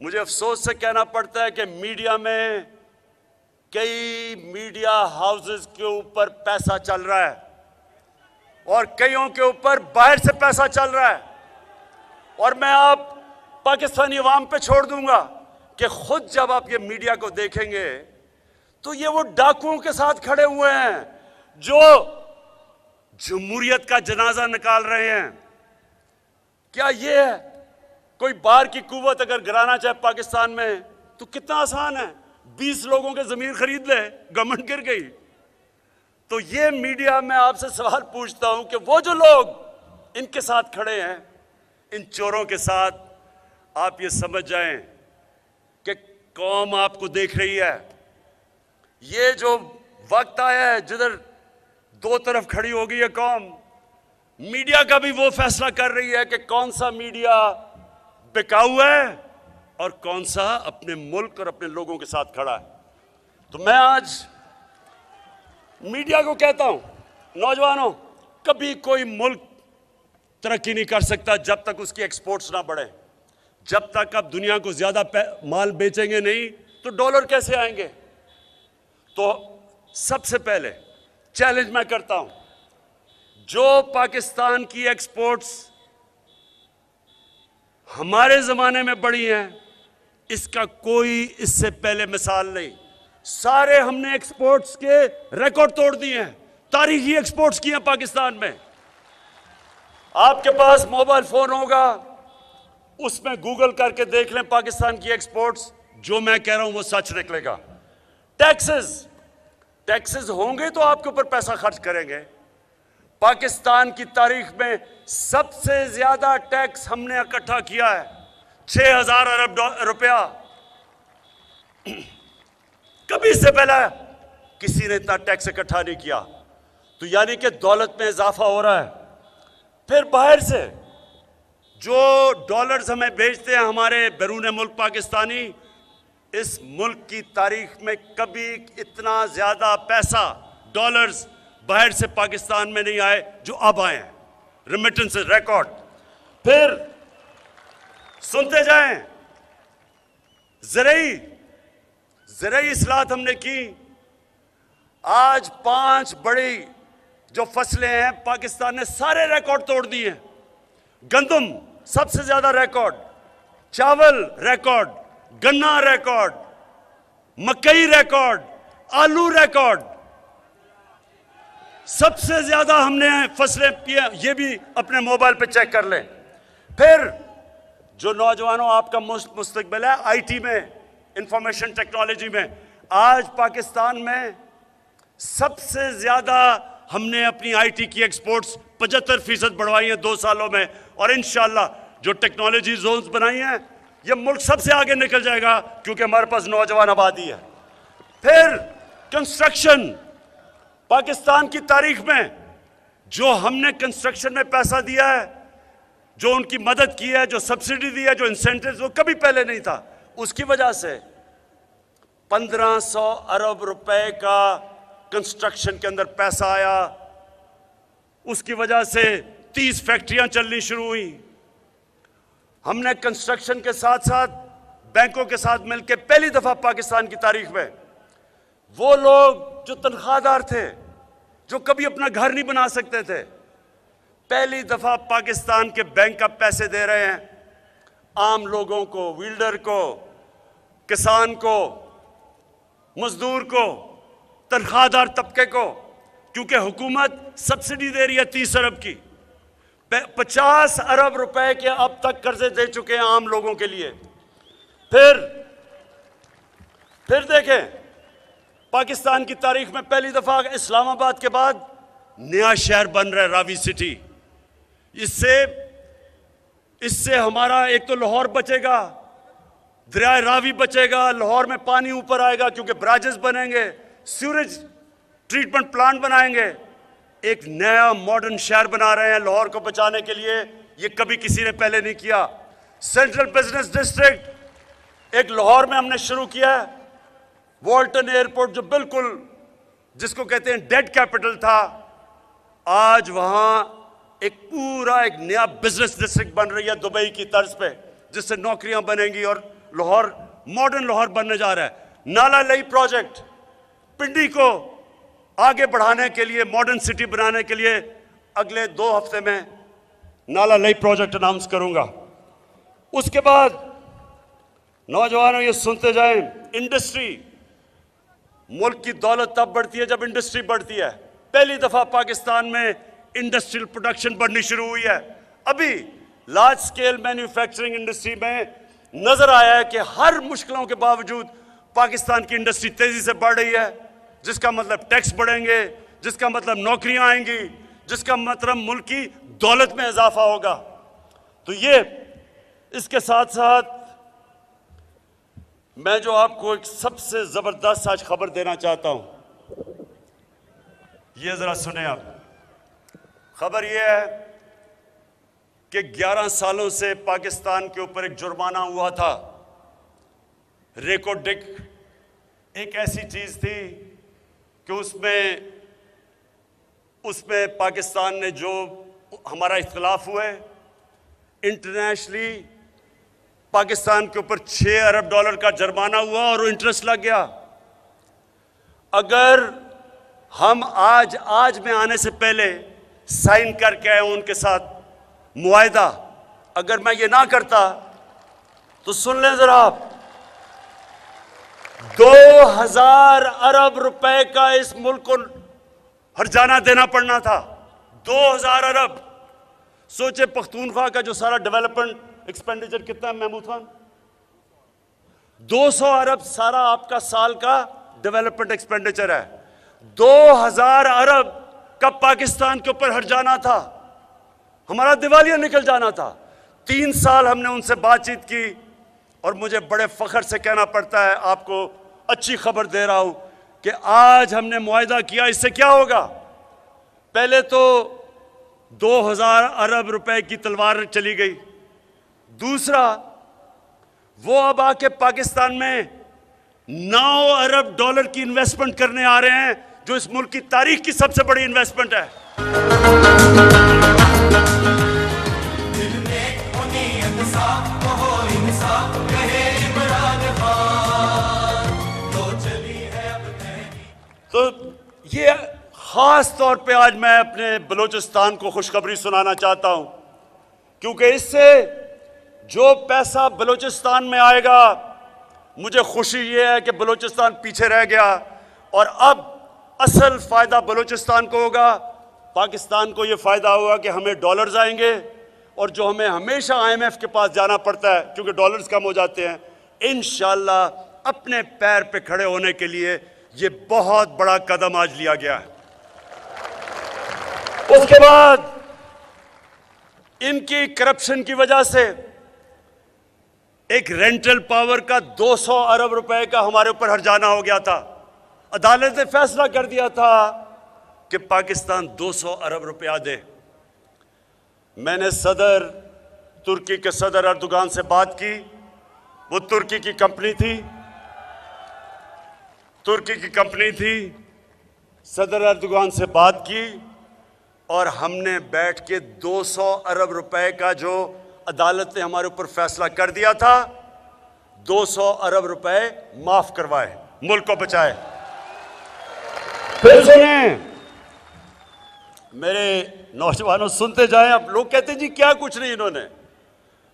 मुझे अफसोस से कहना पड़ता है कि मीडिया में कई मीडिया हाउसेस के ऊपर पैसा चल रहा है और कईयों के ऊपर बाहर से पैसा चल रहा है। और मैं आप पाकिस्तानी अवाम पे छोड़ दूंगा कि खुद जब आप ये मीडिया को देखेंगे तो ये वो डाकुओं के साथ खड़े हुए हैं जो जमहूरियत का जनाजा निकाल रहे हैं। क्या ये है कोई बाहर की कुव्वत अगर गिराना चाहे पाकिस्तान में तो कितना आसान है, 20 लोगों के जमीन खरीद ले, गवर्नमेंट गिर गई। तो ये मीडिया में आपसे सवाल पूछता हूं कि वो जो लोग इनके साथ खड़े हैं, इन चोरों के साथ, आप ये समझ जाएं कि कौम आपको देख रही है। ये जो वक्त आया है जिधर दो तरफ खड़ी हो गई है कौम, मीडिया का भी वो फैसला कर रही है कि कौन सा मीडिया बिकाऊ है और कौन सा अपने मुल्क और अपने लोगों के साथ खड़ा है। तो मैं आज मीडिया को कहता हूं, नौजवानों, कभी कोई मुल्क तरक्की नहीं कर सकता जब तक उसकी एक्सपोर्ट्स ना बढ़े। जब तक आप दुनिया को ज्यादा माल बेचेंगे नहीं तो डॉलर कैसे आएंगे। तो सबसे पहले चैलेंज मैं करता हूं, जो पाकिस्तान की एक्सपोर्ट्स हमारे जमाने में बढ़ी हैं, इसका कोई इससे पहले मिसाल नहीं। सारे हमने एक्सपोर्ट्स के रिकॉर्ड तोड़ दिए हैं, तारीखी एक्सपोर्ट्स किए हैं पाकिस्तान में। आपके पास मोबाइल फोन होगा, उसमें गूगल करके देख लें पाकिस्तान की एक्सपोर्ट्स, जो मैं कह रहा हूं वो सच निकलेगा। टैक्सेस होंगे तो आपके ऊपर पैसा खर्च करेंगे। पाकिस्तान की तारीख में सबसे ज्यादा टैक्स हमने इकट्ठा किया है, 6,000 अरब रुपया। कभी से पहले किसी ने इतना टैक्स इकट्ठा नहीं किया। तो यानी कि दौलत में इजाफा हो रहा है। फिर बाहर से जो डॉलर्स हमें भेजते हैं हमारे बैरून मुल्क पाकिस्तानी, इस मुल्क की तारीख में कभी इतना ज्यादा पैसा डॉलर्स बाहर से पाकिस्तान में नहीं आए जो अब आए हैं। Remittance record. फिर सुनते जाएं, ज़राई इस्लाहत हमने की। आज 5 बड़ी जो फसलें हैं पाकिस्तान ने सारे रिकॉर्ड तोड़ दिए हैं। गंदम सबसे ज्यादा रिकॉर्ड, चावल रिकॉर्ड, गन्ना रिकॉर्ड, मकई रिकॉर्ड, आलू रिकॉर्ड, सबसे ज्यादा हमने फसलें किए। ये भी अपने मोबाइल पे चेक कर लें। फिर जो नौजवानों आपका मुस्तकबिल है आईटी में, इंफॉर्मेशन टेक्नोलॉजी में, आज पाकिस्तान में सबसे ज्यादा हमने अपनी आईटी की एक्सपोर्ट्स 75% बढ़वाई है 2 सालों में। और इंशाल्लाह जो टेक्नोलॉजी जोन्स बनाई हैं, ये मुल्क सबसे आगे निकल जाएगा, क्योंकि हमारे पास नौजवान आबादी है। फिर कंस्ट्रक्शन, पाकिस्तान की तारीख में जो हमने कंस्ट्रक्शन में पैसा दिया है, जो उनकी मदद की है, जो सब्सिडी दी है, जो इंसेंटिव, वो कभी पहले नहीं था। उसकी वजह से 1500 अरब रुपए का कंस्ट्रक्शन के अंदर पैसा आया। उसकी वजह से 30 फैक्ट्रियां चलनी शुरू हुई। हमने कंस्ट्रक्शन के साथ साथ बैंकों के साथ मिलकर पहली दफा पाकिस्तान की तारीख में वो लोग जो तनख्वाहदार थे, जो कभी अपना घर नहीं बना सकते थे, पहली दफा पाकिस्तान के बैंक अब पैसे दे रहे हैं आम लोगों को, विल्डर को, किसान को, मजदूर को, तनख्वाहदार तबके को, क्योंकि हुकूमत सब्सिडी दे रही है 30 अरब की। 50 अरब रुपए के अब तक कर्जे दे चुके हैं आम लोगों के लिए। फिर देखें, पाकिस्तान की तारीख में पहली दफा इस्लामाबाद के बाद नया शहर बन रहा है, रावी सिटी। इससे हमारा एक तो लाहौर बचेगा, दरिया रावी बचेगा, लाहौर में पानी ऊपर आएगा क्योंकि ब्राजेस बनेंगे, सीवरेज ट्रीटमेंट प्लांट बनाएंगे, एक नया मॉडर्न शहर बना रहे हैं लाहौर को बचाने के लिए। ये कभी किसी ने पहले नहीं किया। सेंट्रल बिजनेस डिस्ट्रिक्ट एक लाहौर में हमने शुरू किया है। वॉल्टन एयरपोर्ट जो बिल्कुल जिसको कहते हैं डेड कैपिटल था, आज वहां एक नया बिजनेस डिस्ट्रिक्ट बन रही है दुबई की तर्ज पे, जिससे नौकरियां बनेंगी और लाहौर मॉडर्न लाहौर बनने जा रहा है। नाला लई प्रोजेक्ट पिंडी को आगे बढ़ाने के लिए, मॉडर्न सिटी बनाने के लिए अगले 2 हफ्ते में नाला लई प्रोजेक्ट अनाउंस करूंगा। उसके बाद नौजवानों ये सुनते जाएं, इंडस्ट्री, मुल्क की दौलत तब बढ़ती है जब इंडस्ट्री बढ़ती है। पहली दफा पाकिस्तान में इंडस्ट्रियल प्रोडक्शन बढ़नी शुरू हुई है। अभी लार्ज स्केल मैन्युफैक्चरिंग इंडस्ट्री में नजर आया है कि हर मुश्किलों के बावजूद पाकिस्तान की इंडस्ट्री तेजी से बढ़ रही है, जिसका मतलब टैक्स बढ़ेंगे, जिसका मतलब नौकरियां आएंगी, जिसका मतलब मुल्क की दौलत में इजाफा होगा। तो ये इसके साथ साथ मैं जो आपको एक सबसे जबरदस्त आज खबर देना चाहता हूं, ये जरा सुने आप। खबर ये है कि 11 सालों से पाकिस्तान के ऊपर एक जुर्माना हुआ था। रेकोडिक एक ऐसी चीज थी कि उसमें पाकिस्तान ने जो हमारा इख्तिलाफ हुए, इंटरनेशनली पाकिस्तान के ऊपर 6 अरब डॉलर का जुर्माना हुआ और इंटरेस्ट लग गया। अगर हम आज में आने से पहले साइन करके आए उनके साथ मुआहदा, अगर मैं ये ना करता तो सुन लें जरा आप, 2000 अरब रुपए का इस मुल्क को हर्जाना देना पड़ना था। 2000 अरब। सोचे पख्तूनख्वा का जो सारा डेवलपमेंट एक्सपेंडिचर कितना है महमूद खान? 200 अरब सारा आपका साल का डेवलपमेंट एक्सपेंडिचर है। 2000 अरब का पाकिस्तान के ऊपर हर्जाना था, हमारा दिवालिया निकल जाना था। 3 साल हमने उनसे बातचीत की और मुझे बड़े फख्र से कहना पड़ता है, आपको अच्छी खबर दे रहा हूं कि आज हमने मुआहिदा किया। इससे क्या होगा? पहले तो 2000 अरब रुपए की तलवार चली गई। दूसरा, वो अब आके पाकिस्तान में 9 अरब डॉलर की इन्वेस्टमेंट करने आ रहे हैं, जो इस मुल्क की तारीख की सबसे बड़ी इन्वेस्टमेंट है। तो ये खास तौर पे आज मैं अपने बलूचिस्तान को खुशखबरी सुनाना चाहता हूं, क्योंकि इससे जो पैसा बलूचिस्तान में आएगा, मुझे खुशी ये है कि बलूचिस्तान पीछे रह गया और अब असल फायदा बलूचिस्तान को होगा। पाकिस्तान को ये फायदा होगा कि हमें डॉलर्स आएंगे, और जो हमें हमेशा IMF के पास जाना पड़ता है क्योंकि डॉलर्स कम हो जाते हैं, इंशाल्लाह अपने पैर पे खड़े होने के लिए ये बहुत बड़ा कदम आज लिया गया है। उसके बाद इनकी करप्शन की वजह से एक रेंटल पावर का 200 अरब रुपए का हमारे ऊपर हर्जाना हो गया था। अदालत ने फैसला कर दिया था कि पाकिस्तान 200 अरब रुपया दे। मैंने तुर्की के सदर अर्दोगान से बात की। वो तुर्की की कंपनी थी। सदर अर्दोगान से बात की और हमने बैठ के 200 अरब रुपए का जो अदालत ने हमारे ऊपर फैसला कर दिया था, 200 अरब रुपए माफ करवाए, मुल्क को बचाए। फिर सुने मेरे नौजवानों, सुनते जाएं। अब लोग कहते हैं जी क्या कुछ नहीं इन्होंने,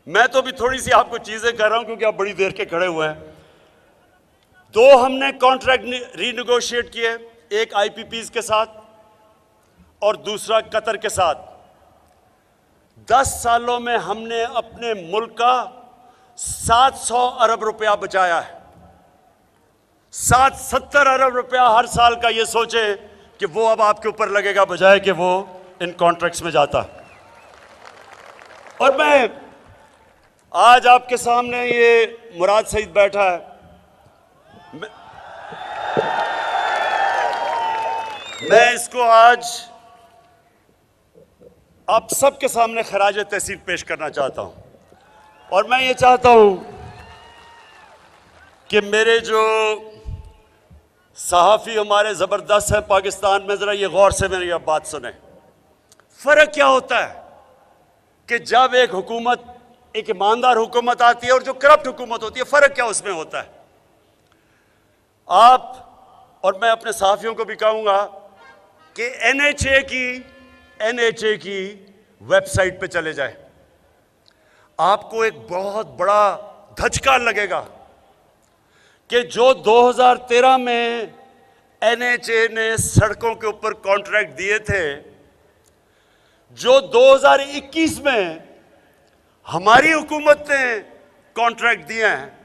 मैं तो भी थोड़ी सी आपको चीजें कर रहा हूं क्योंकि आप बड़ी देर के खड़े हुए हैं। 2 हमने कॉन्ट्रैक्ट रीनेगोशिएट किए, एक IPPs के साथ और दूसरा कतर के साथ। 10 सालों में हमने अपने मुल्क का 700 अरब रुपया बचाया है। 70 अरब रुपया हर साल का। ये सोचे कि वो अब आपके ऊपर लगेगा बजाय कि वो इन कॉन्ट्रैक्ट्स में जाता। और मैं आज आपके सामने, ये मुराद सईद बैठा है, मैं इसको आज आप सबके सामने खराज तहसीन पेश करना चाहता हूं। और मैं ये चाहता हूं कि मेरे जो सहाफ़ी हमारे ज़बरदस्त हैं पाकिस्तान में, ज़रा ये गौर से मेरी बात सुने। फ़र्क क्या होता है कि जब एक हुकूमत, एक ईमानदार हुकूमत आती है और जो करप्ट हुकूमत होती है, फ़र्क क्या उसमें होता है? आप और मैं अपने सहाफ़ियों को भी कहूँगा कि NHA की वेबसाइट पे चले जाए, आपको एक बहुत बड़ा धचका लगेगा कि जो 2013 में NHA ने सड़कों के ऊपर कॉन्ट्रैक्ट दिए थे, जो 2021 में हमारी हुकूमत ने कॉन्ट्रैक्ट दिए हैं।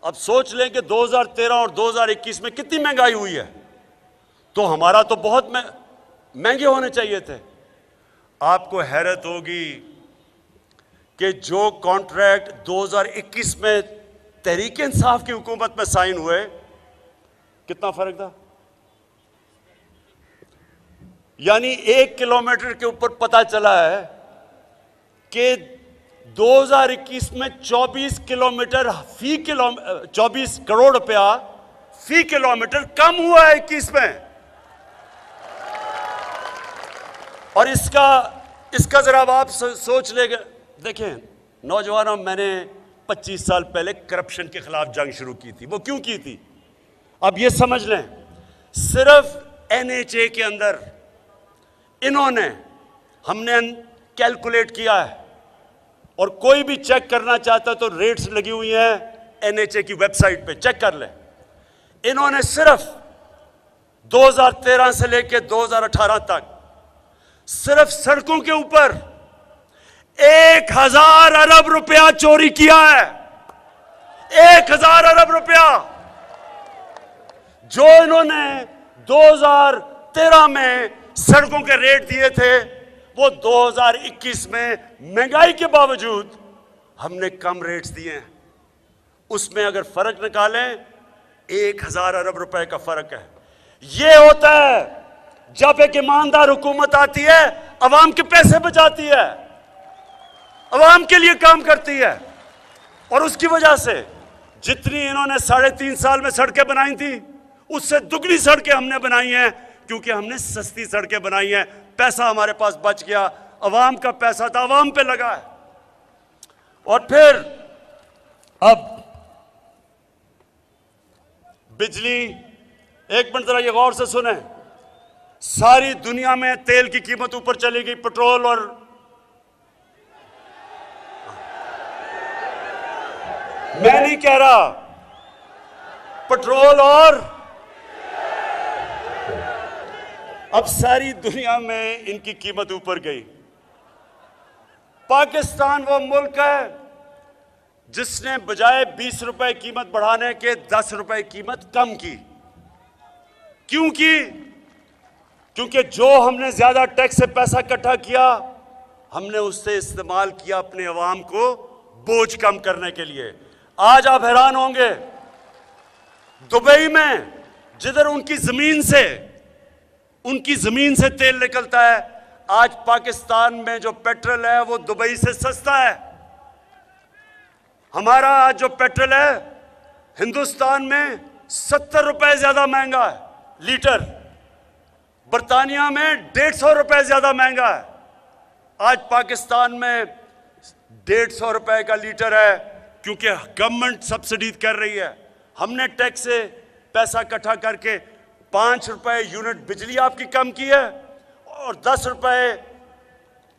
अब सोच लें कि 2013 और 2021 में कितनी महंगाई हुई है, तो हमारा तो बहुत महंगे होने चाहिए थे। आपको हैरत होगी कि जो कॉन्ट्रैक्ट 2021 में तहरीक इंसाफ की हुकूमत में साइन हुए, कितना फर्क था। यानी 1 किलोमीटर के ऊपर पता चला है कि 2021 में 24 करोड़ रुपया फी किलोमीटर कम हुआ है 21 में। और इसका जरा आप सोच लेंगे। देखें नौजवानों, मैंने 25 साल पहले करप्शन के खिलाफ जंग शुरू की थी। वो क्यों की थी? अब ये समझ लें, सिर्फ NHA के अंदर हमने कैलकुलेट किया है, और कोई भी चेक करना चाहता तो रेट्स लगी हुई हैं NHA की वेबसाइट पे, चेक कर ले। इन्होंने सिर्फ 2013 से लेकर 2018 तक सिर्फ सड़कों के ऊपर 1000 अरब रुपया चोरी किया है। 1000 अरब रुपया जो इन्होंने 2013 में सड़कों के रेट दिए थे, वो 2021 में महंगाई के बावजूद हमने कम रेट्स दिए हैं। उसमें अगर फर्क निकालें 1000 अरब रुपए का फर्क है। यह होता है जब एक ईमानदार हुकूमत आती है, अवाम के पैसे बचाती है, अवाम के लिए काम करती है। और उसकी वजह से जितनी इन्होंने 3.5 साल में सड़कें बनाई थी, उससे दुगनी सड़कें हमने बनाई हैं, क्योंकि हमने सस्ती सड़कें बनाई हैं। पैसा हमारे पास बच गया, अवाम का पैसा था, अवाम पे लगा है। और फिर अब बिजली, एक मिनट जरा ये गौर से सुने, सारी दुनिया में तेल की कीमत ऊपर चली गई, पेट्रोल और मैं नहीं कह रहा, पेट्रोल और अब सारी दुनिया में इनकी कीमत ऊपर गई। पाकिस्तान वो मुल्क है जिसने बजाय 20 रुपए कीमत बढ़ाने के 10 रुपए कीमत कम की। क्यों की? क्योंकि जो हमने ज्यादा टैक्स से पैसा इकट्ठा किया, हमने उससे इस्तेमाल किया अपने अवाम को बोझ कम करने के लिए। आज आप हैरान होंगे, दुबई में जिधर उनकी जमीन से तेल निकलता है, आज पाकिस्तान में जो पेट्रोल है वो दुबई से सस्ता है। हमारा आज जो पेट्रोल है हिंदुस्तान में 70 रुपए ज्यादा महंगा है लीटर, बर्तानिया में 150 रुपए ज्यादा महंगा है। आज पाकिस्तान में 150 रुपए का लीटर है, क्योंकि गवर्नमेंट सब्सिडी कर रही है। हमने टैक्स से पैसा इकट्ठा करके 5 रुपए यूनिट बिजली आपकी कम की है और 10 रुपए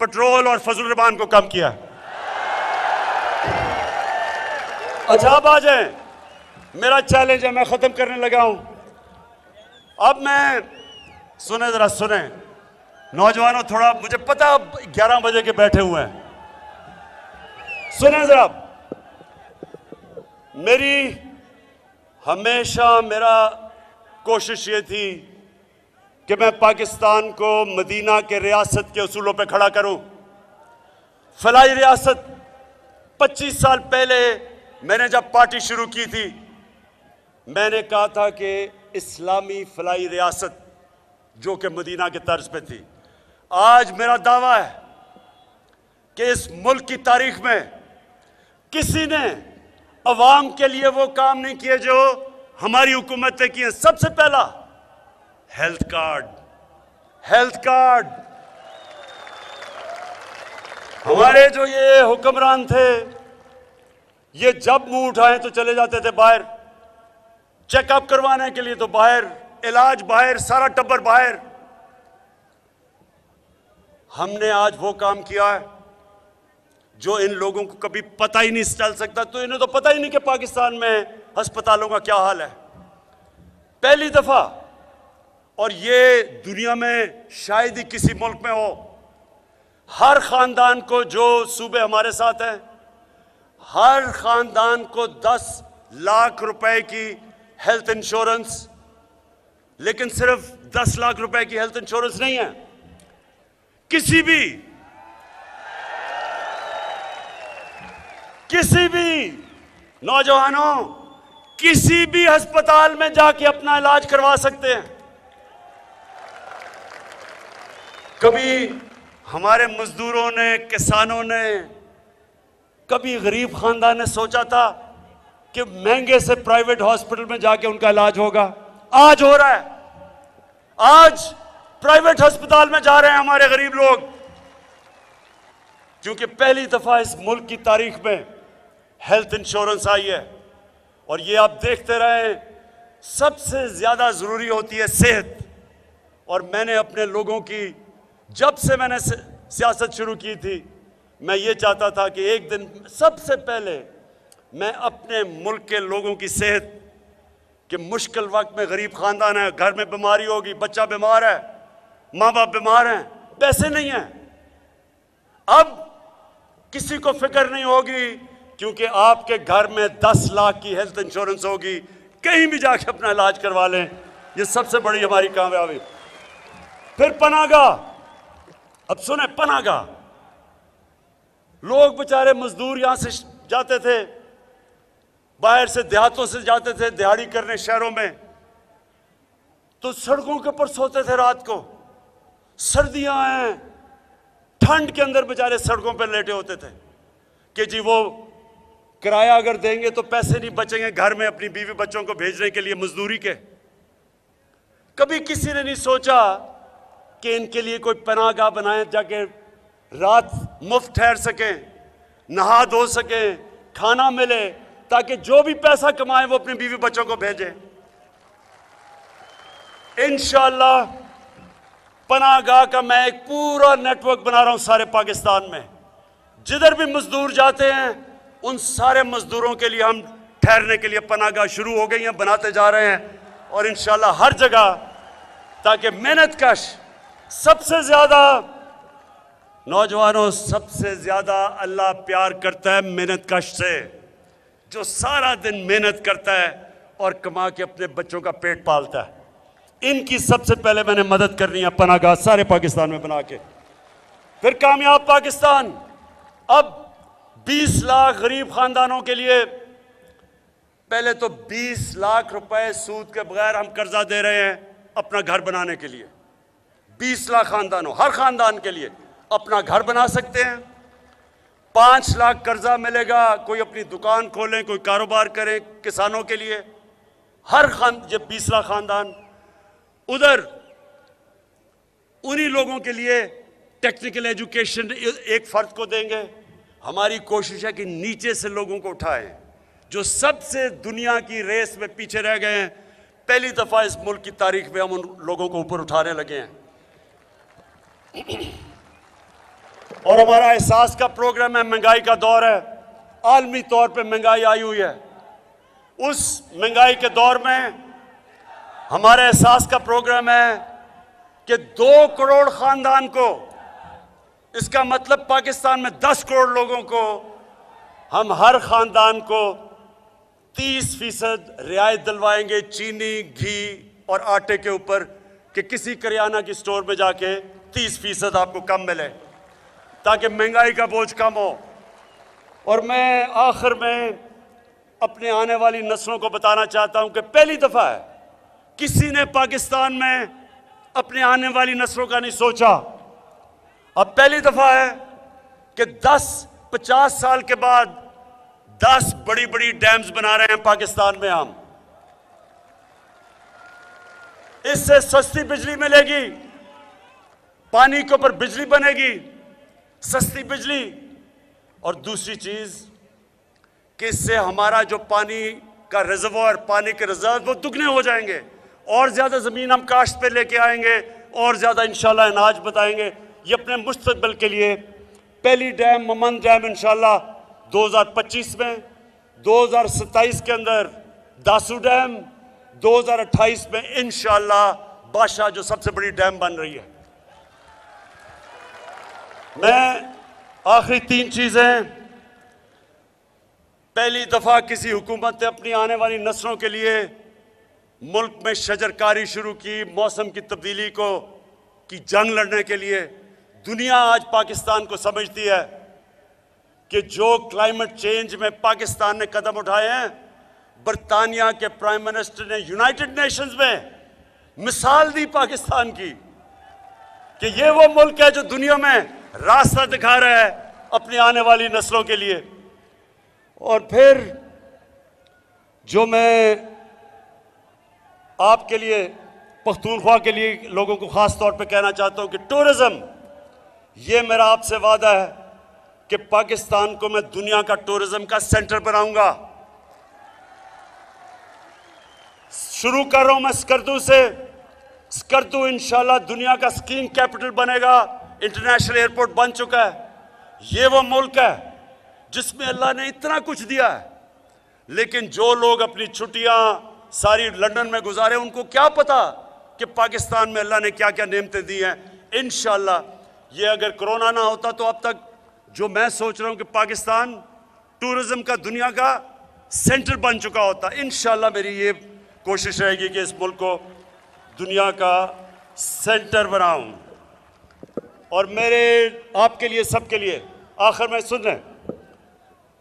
पेट्रोल और फजल रबान को कम किया। अच्छा अब आ जाए, मेरा चैलेंज है, मैं खत्म करने लगा हूं। अब मैं सुने जरा सुने नौजवानों, थोड़ा मुझे पता अब 11 बजे के बैठे हुए हैं, सुने जरा। मेरा कोशिश ये थी कि मैं पाकिस्तान को मदीना के रियासत के उसूलों पे खड़ा करूं। फलाई रियासत 25 साल पहले मैंने जब पार्टी शुरू की थी, मैंने कहा था कि इस्लामी फलाई रियासत जो कि मदीना के तर्ज पे थी। आज मेरा दावा है कि इस मुल्क की तारीख में किसी ने अवाम के लिए वो काम नहीं किए जो हमारी हुकूमत ने किए। सबसे पहला हेल्थ कार्ड। हमारे जो ये हुक्मरान थे, ये जब मुंह उठाएं तो चले जाते थे बाहर, चेकअप करवाने के लिए तो बाहर, इलाज बाहर, सारा टब्बर बाहर। हमने आज वो काम किया है जो इन लोगों को कभी पता ही नहीं चल सकता। तो इन्हें तो पता ही नहीं कि पाकिस्तान में अस्पतालों का क्या हाल है, पहली दफा। और ये दुनिया में शायद ही किसी मुल्क में हो। हर खानदान को, जो सूबे हमारे साथ हैं, हर खानदान को 10 लाख रुपए की हेल्थ इंश्योरेंस, लेकिन सिर्फ 10 लाख रुपए की हेल्थ इंश्योरेंस नहीं है। किसी भी नौजवानों किसी भी अस्पताल में जाके अपना इलाज करवा सकते हैं। कभी हमारे मजदूरों ने, किसानों ने, कभी गरीब खानदान ने सोचा था कि महंगे से प्राइवेट हॉस्पिटल में जाके उनका इलाज होगा? आज हो रहा है। आज प्राइवेट अस्पताल में जा रहे हैं हमारे गरीब लोग, क्योंकि पहली दफा इस मुल्क की तारीख में हेल्थ इंश्योरेंस आई है। और ये आप देखते रहे, सबसे ज्यादा जरूरी होती है सेहत। और मैंने अपने लोगों की, जब से मैंने सियासत शुरू की थी, मैं ये चाहता था कि एक दिन सबसे पहले मैं अपने मुल्क के लोगों की सेहत कि मुश्किल वक्त में गरीब खानदान है, घर में बीमारी होगी, बच्चा बीमार है, माँ बाप बीमार हैं, पैसे नहीं हैं। अब किसी को फिक्र नहीं होगी क्योंकि आपके घर में 10 लाख की हेल्थ इंश्योरेंस होगी, कहीं भी जाके अपना इलाज करवा लें। ये सबसे बड़ी हमारी कामयाबी। फिर पनाहगाह, अब सुने पनाहगाह, लोग बेचारे मजदूर यहां से जाते थे, बाहर से देहातों से जाते थे दिहाड़ी करने शहरों में, तो सड़कों के ऊपर सोते थे रात को। सर्दियां हैं, ठंड के अंदर बेचारे सड़कों पर लेटे होते थे कि जी वो किराया अगर देंगे तो पैसे नहीं बचेंगे घर में अपनी बीवी बच्चों को भेजने के लिए मजदूरी के। कभी किसी ने नहीं सोचा कि इनके लिए कोई पनाहगाह बनाए, जाके रात मुफ्त ठहर सकें, नहा धो सकें, खाना मिले, ताकि जो भी पैसा कमाए वो अपने बीवी बच्चों को भेजें। इंशाअल्लाह पनाहगाह का मैं एक पूरा नेटवर्क बना रहा हूं सारे पाकिस्तान में। जिधर भी मजदूर जाते हैं उन सारे मजदूरों के लिए हम ठहरने के लिए पनाहगाह शुरू हो गई हैं, बनाते जा रहे हैं, और इंशाअल्लाह हर जगह, ताकि मेहनतकश, सबसे ज्यादा नौजवानों, सबसे ज्यादा अल्लाह प्यार करता है मेहनतकश से, जो सारा दिन मेहनत करता है और कमा के अपने बच्चों का पेट पालता है। इनकी सबसे पहले मैंने मदद करनी है पनाहगाह सारे पाकिस्तान में बना के। फिर कामयाब पाकिस्तान, अब 20 लाख गरीब खानदानों के लिए, पहले तो 20 लाख रुपए सूद के बगैर हम कर्जा दे रहे हैं अपना घर बनाने के लिए। 20 लाख खानदानों, हर खानदान के लिए अपना घर बना सकते हैं। 5 लाख कर्जा मिलेगा, कोई अपनी दुकान खोलें, कोई कारोबार करें किसानों के लिए। हर जब 20 लाख खानदान, उधर उन्हीं लोगों के लिए टेक्निकल एजुकेशन एक फर्द को देंगे। हमारी कोशिश है कि नीचे से लोगों को उठाएं, जो सबसे दुनिया की रेस में पीछे रह गए हैं। पहली दफा इस मुल्क की तारीख में हम उन लोगों को ऊपर उठाने लगे हैं। और हमारा एहसास का प्रोग्राम है, महंगाई का दौर है, आलमी तौर पे महंगाई आई हुई है। उस महंगाई के दौर में हमारे एहसास का प्रोग्राम है कि 2 करोड़ खानदान को, इसका मतलब पाकिस्तान में 10 करोड़ लोगों को, हम हर खानदान को 30% रियायत दिलवाएंगे चीनी, घी और आटे के ऊपर, कि किसी करियाना की स्टोर में जाके 30% आपको कम मिले, ताकि महंगाई का बोझ कम हो। और मैं आखिर में अपने आने वाली नस्लों को बताना चाहता हूं कि पहली दफा है किसी ने पाकिस्तान में अपने आने वाली नस्लों का नहीं सोचा। अब पहली दफा है कि 10-50 साल के बाद 10 बड़ी बड़ी डैम्स बना रहे हैं पाकिस्तान में हम। इससे सस्ती बिजली मिलेगी, पानी के ऊपर बिजली बनेगी, सस्ती बिजली। और दूसरी चीज कि इससे हमारा जो पानी का रिजर्वोयर, पानी के रिजर्व, वो दुगने हो जाएंगे, और ज्यादा जमीन हम काश्त पे लेके आएंगे, और ज्यादा इंशाल्लाह अनाज बताएंगे। ये अपने मुस्तकबिल के लिए पहली डैम ममन डैम इंशाल्लाह 2025 में, 2027 के अंदर दासू डैम, 2028 में इंशाल्लाह बादशाह जो सबसे बड़ी डैम बन रही है। मैं आखिरी 3 चीजें, पहली दफा किसी हुकूमत ने अपनी आने वाली नस्लों के लिए मुल्क में शजरकारी शुरू की, मौसम की तब्दीली को की जंग लड़ने के लिए। दुनिया आज पाकिस्तान को समझती है कि जो क्लाइमेट चेंज में पाकिस्तान ने कदम उठाए हैं, बरतानिया के प्राइम मिनिस्टर ने यूनाइटेड नेशंस में मिसाल दी पाकिस्तान की कि ये वो मुल्क है जो दुनिया में रास्ता दिखा रहा है अपनी आने वाली नस्लों के लिए। और फिर जो मैं आपके लिए, पख्तूनख्वा के लिए लोगों को खास तौर पे कहना चाहता हूं कि टूरिज्म, ये मेरा आपसे वादा है कि पाकिस्तान को मैं दुनिया का टूरिज्म का सेंटर बनाऊंगा। शुरू कर रहा हूं मैं स्कर्दू से। स्कर्दू इंशाल्लाह दुनिया का स्कीइंग कैपिटल बनेगा, इंटरनेशनल एयरपोर्ट बन चुका है। ये वो मुल्क है जिसमें अल्लाह ने इतना कुछ दिया है, लेकिन जो लोग अपनी छुट्टियां सारी लंदन में गुजारे, उनको क्या पता कि पाकिस्तान में अल्लाह ने क्या क्या नेमतें दी हैं। इंशाअल्लाह ये अगर कोरोना ना होता तो अब तक जो मैं सोच रहा हूं कि पाकिस्तान टूरिज्म का दुनिया का सेंटर बन चुका होता। इंशाअल्लाह मेरी ये कोशिश रहेगी कि इस मुल्क को दुनिया का सेंटर बनाऊं। और मेरे आपके लिए, सबके लिए आखिर में सुन रहे हैं,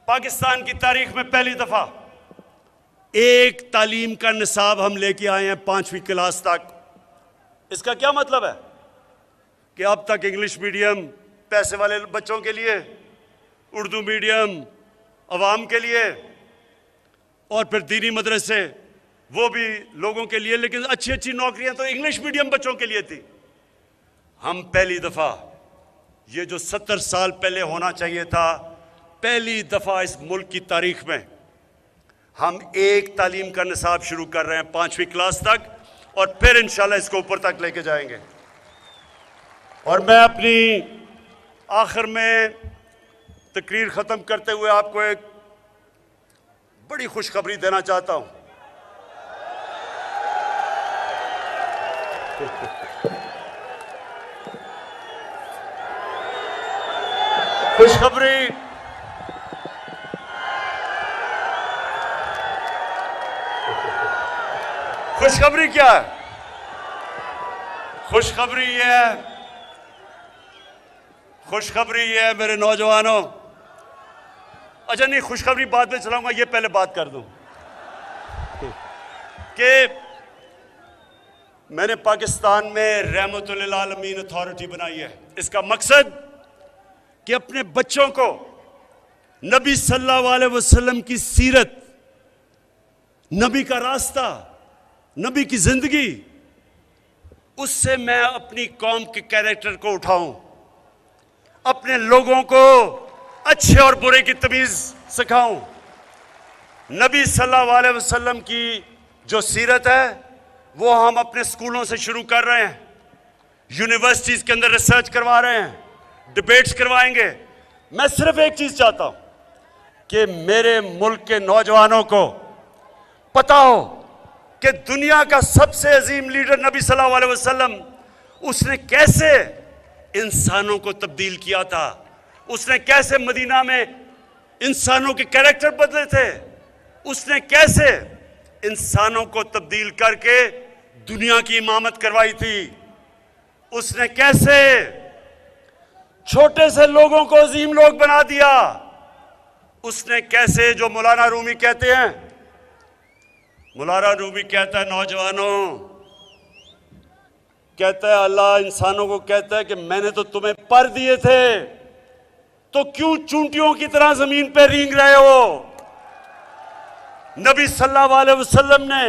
पाकिस्तान की तारीख में पहली दफा एक तालीम का निसाब हम लेके आए हैं 5वीं क्लास तक। इसका क्या मतलब है कि अब तक इंग्लिश मीडियम पैसे वाले बच्चों के लिए, उर्दू मीडियम अवाम के लिए, और फिर दीनी मदरसे वो भी लोगों के लिए, लेकिन अच्छी अच्छी नौकरियां तो इंग्लिश मीडियम बच्चों के लिए थी। हम पहली दफा, ये जो 70 साल पहले होना चाहिए था, पहली दफा इस मुल्क की तारीख में हम एक तालीम का निसाब शुरू कर रहे हैं 5वीं क्लास तक, और फिर इंशाल्लाह इसको ऊपर तक लेके जाएंगे। और मैं अपनी आखिर में तकरीर ख़त्म करते हुए आपको एक बड़ी खुशखबरी देना चाहता हूं। खुशखबरी क्या है? खुशखबरी ये है मेरे नौजवानों। अच्छा नहीं, खुशखबरी बाद में चलाऊंगा, ये पहले बात कर दूं कि मैंने पाकिस्तान में रहमतुल आलमीन अथॉरिटी बनाई है। इसका मकसद कि अपने बच्चों को नबी सल्लल्लाहु अलैहि वसल्लम की सीरत, नबी का रास्ता, नबी की जिंदगी, उससे मैं अपनी कौम के कैरेक्टर को उठाऊं, अपने लोगों को अच्छे और बुरे की तमीज सिखाऊं। नबी सल्लल्लाहु अलैहि वसल्लम की जो सीरत है वो हम अपने स्कूलों से शुरू कर रहे हैं, यूनिवर्सिटीज के अंदर रिसर्च करवा रहे हैं, डिबेट्स करवाएंगे। मैं सिर्फ एक चीज चाहता हूं कि मेरे मुल्क के नौजवानों को पता हो कि दुनिया का सबसे अजीम लीडर नबी सल्लल्लाहु अलैहि वसल्लम, उसने कैसे इंसानों को तब्दील किया था, उसने कैसे मदीना में इंसानों के कैरेक्टर बदले थे, उसने कैसे इंसानों को तब्दील करके दुनिया की इमामत करवाई थी, उसने कैसे छोटे से लोगों को अजीम लोग बना दिया, उसने कैसे, जो मौलाना रूमी कहते हैं, मौलाना रूमी कहता है नौजवानों, कहता है अल्लाह इंसानों को कहता है कि मैंने तो तुम्हें पर दिए थे, तो क्यों चूंटियों की तरह जमीन पे रेंग रहे हो। नबी सल्लल्लाहु अलैहि वसल्लम ने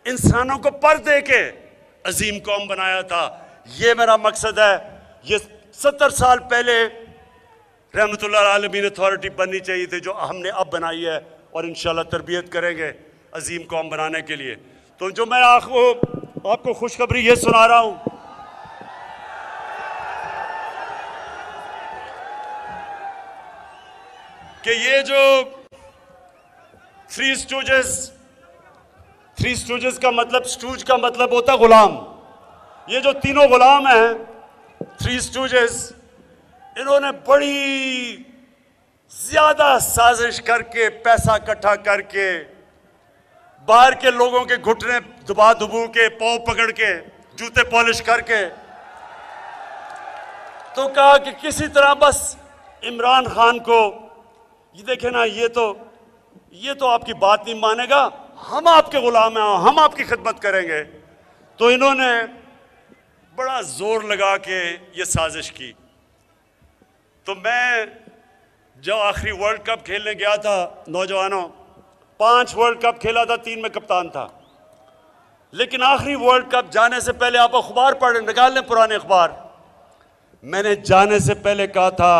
इंसानों को पर दे के अजीम कौम बनाया था। ये मेरा मकसद है। ये 70 साल पहले रहमतुल्लाह आलमीन अथॉरिटी बननी चाहिए थी, जो हमने अब बनाई है, और इंशाल्लाह तरबियत करेंगे अजीम कौम बनाने के लिए। तो जो मैं आपको खुशखबरी ये सुना रहा हूं कि ये जो थ्री स्टूजेस का मतलब, स्टूज का मतलब होता है गुलाम। ये जो तीनों गुलाम हैं, थ्री स्टूजेस, इन्होंने बड़ी ज्यादा साजिश करके, पैसा इकट्ठा करके, बाहर के लोगों के घुटने दबा दुबू के, पांव पकड़ के, जूते पॉलिश करके, तो कहा कि किसी तरह बस इमरान खान को, ये देखे ना, ये तो आपकी बात नहीं मानेगा, हम आपके गुलाम हैं, हम आपकी खिदमत करेंगे। तो इन्होंने बड़ा जोर लगा के ये साजिश की। तो मैं जब आखिरी वर्ल्ड कप खेलने गया था, नौजवानों, 5 वर्ल्ड कप खेला था, 3 में कप्तान था, लेकिन आखिरी वर्ल्ड कप जाने से पहले, आप अखबार पढ़ निकाल लें, पुराने अखबार, मैंने जाने से पहले कहा था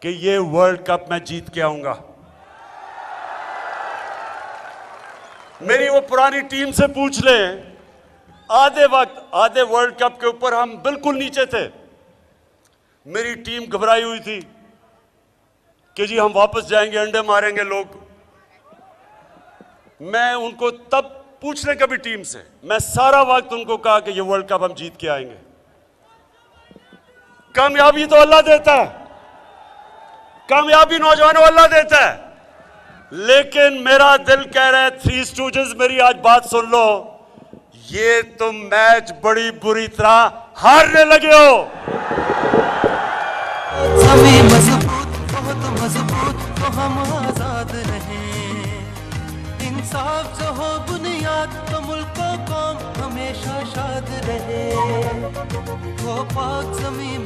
कि ये वर्ल्ड कप मैं जीत के आऊंगा। मेरी वो पुरानी टीम से पूछ लें, आधे वर्ल्ड कप के ऊपर हम बिल्कुल नीचे थे, मेरी टीम घबराई हुई थी कि जी हम वापस जाएंगे, अंडे मारेंगे लोग। मैं उनको तब पूछने कभी टीम से, मैं सारा वक्त उनको कहा कि ये वर्ल्ड कप हम जीत के आएंगे। कामयाबी तो अल्लाह देता है, कामयाबी नौजवानों अल्लाह देता है, लेकिन मेरा दिल कह रहा है थ्री स्टूडेंट्स मेरी आज बात सुन लो, ये तुम मैच बड़ी बुरी तरह हारने लगे हो। जमीन मजबूत बहुत मजबूत तो हम आजाद रहे, इंसाफ जो हो बुनियाद तो मुल्क कौम हमेशा शाद रहे। वो पाक जमीन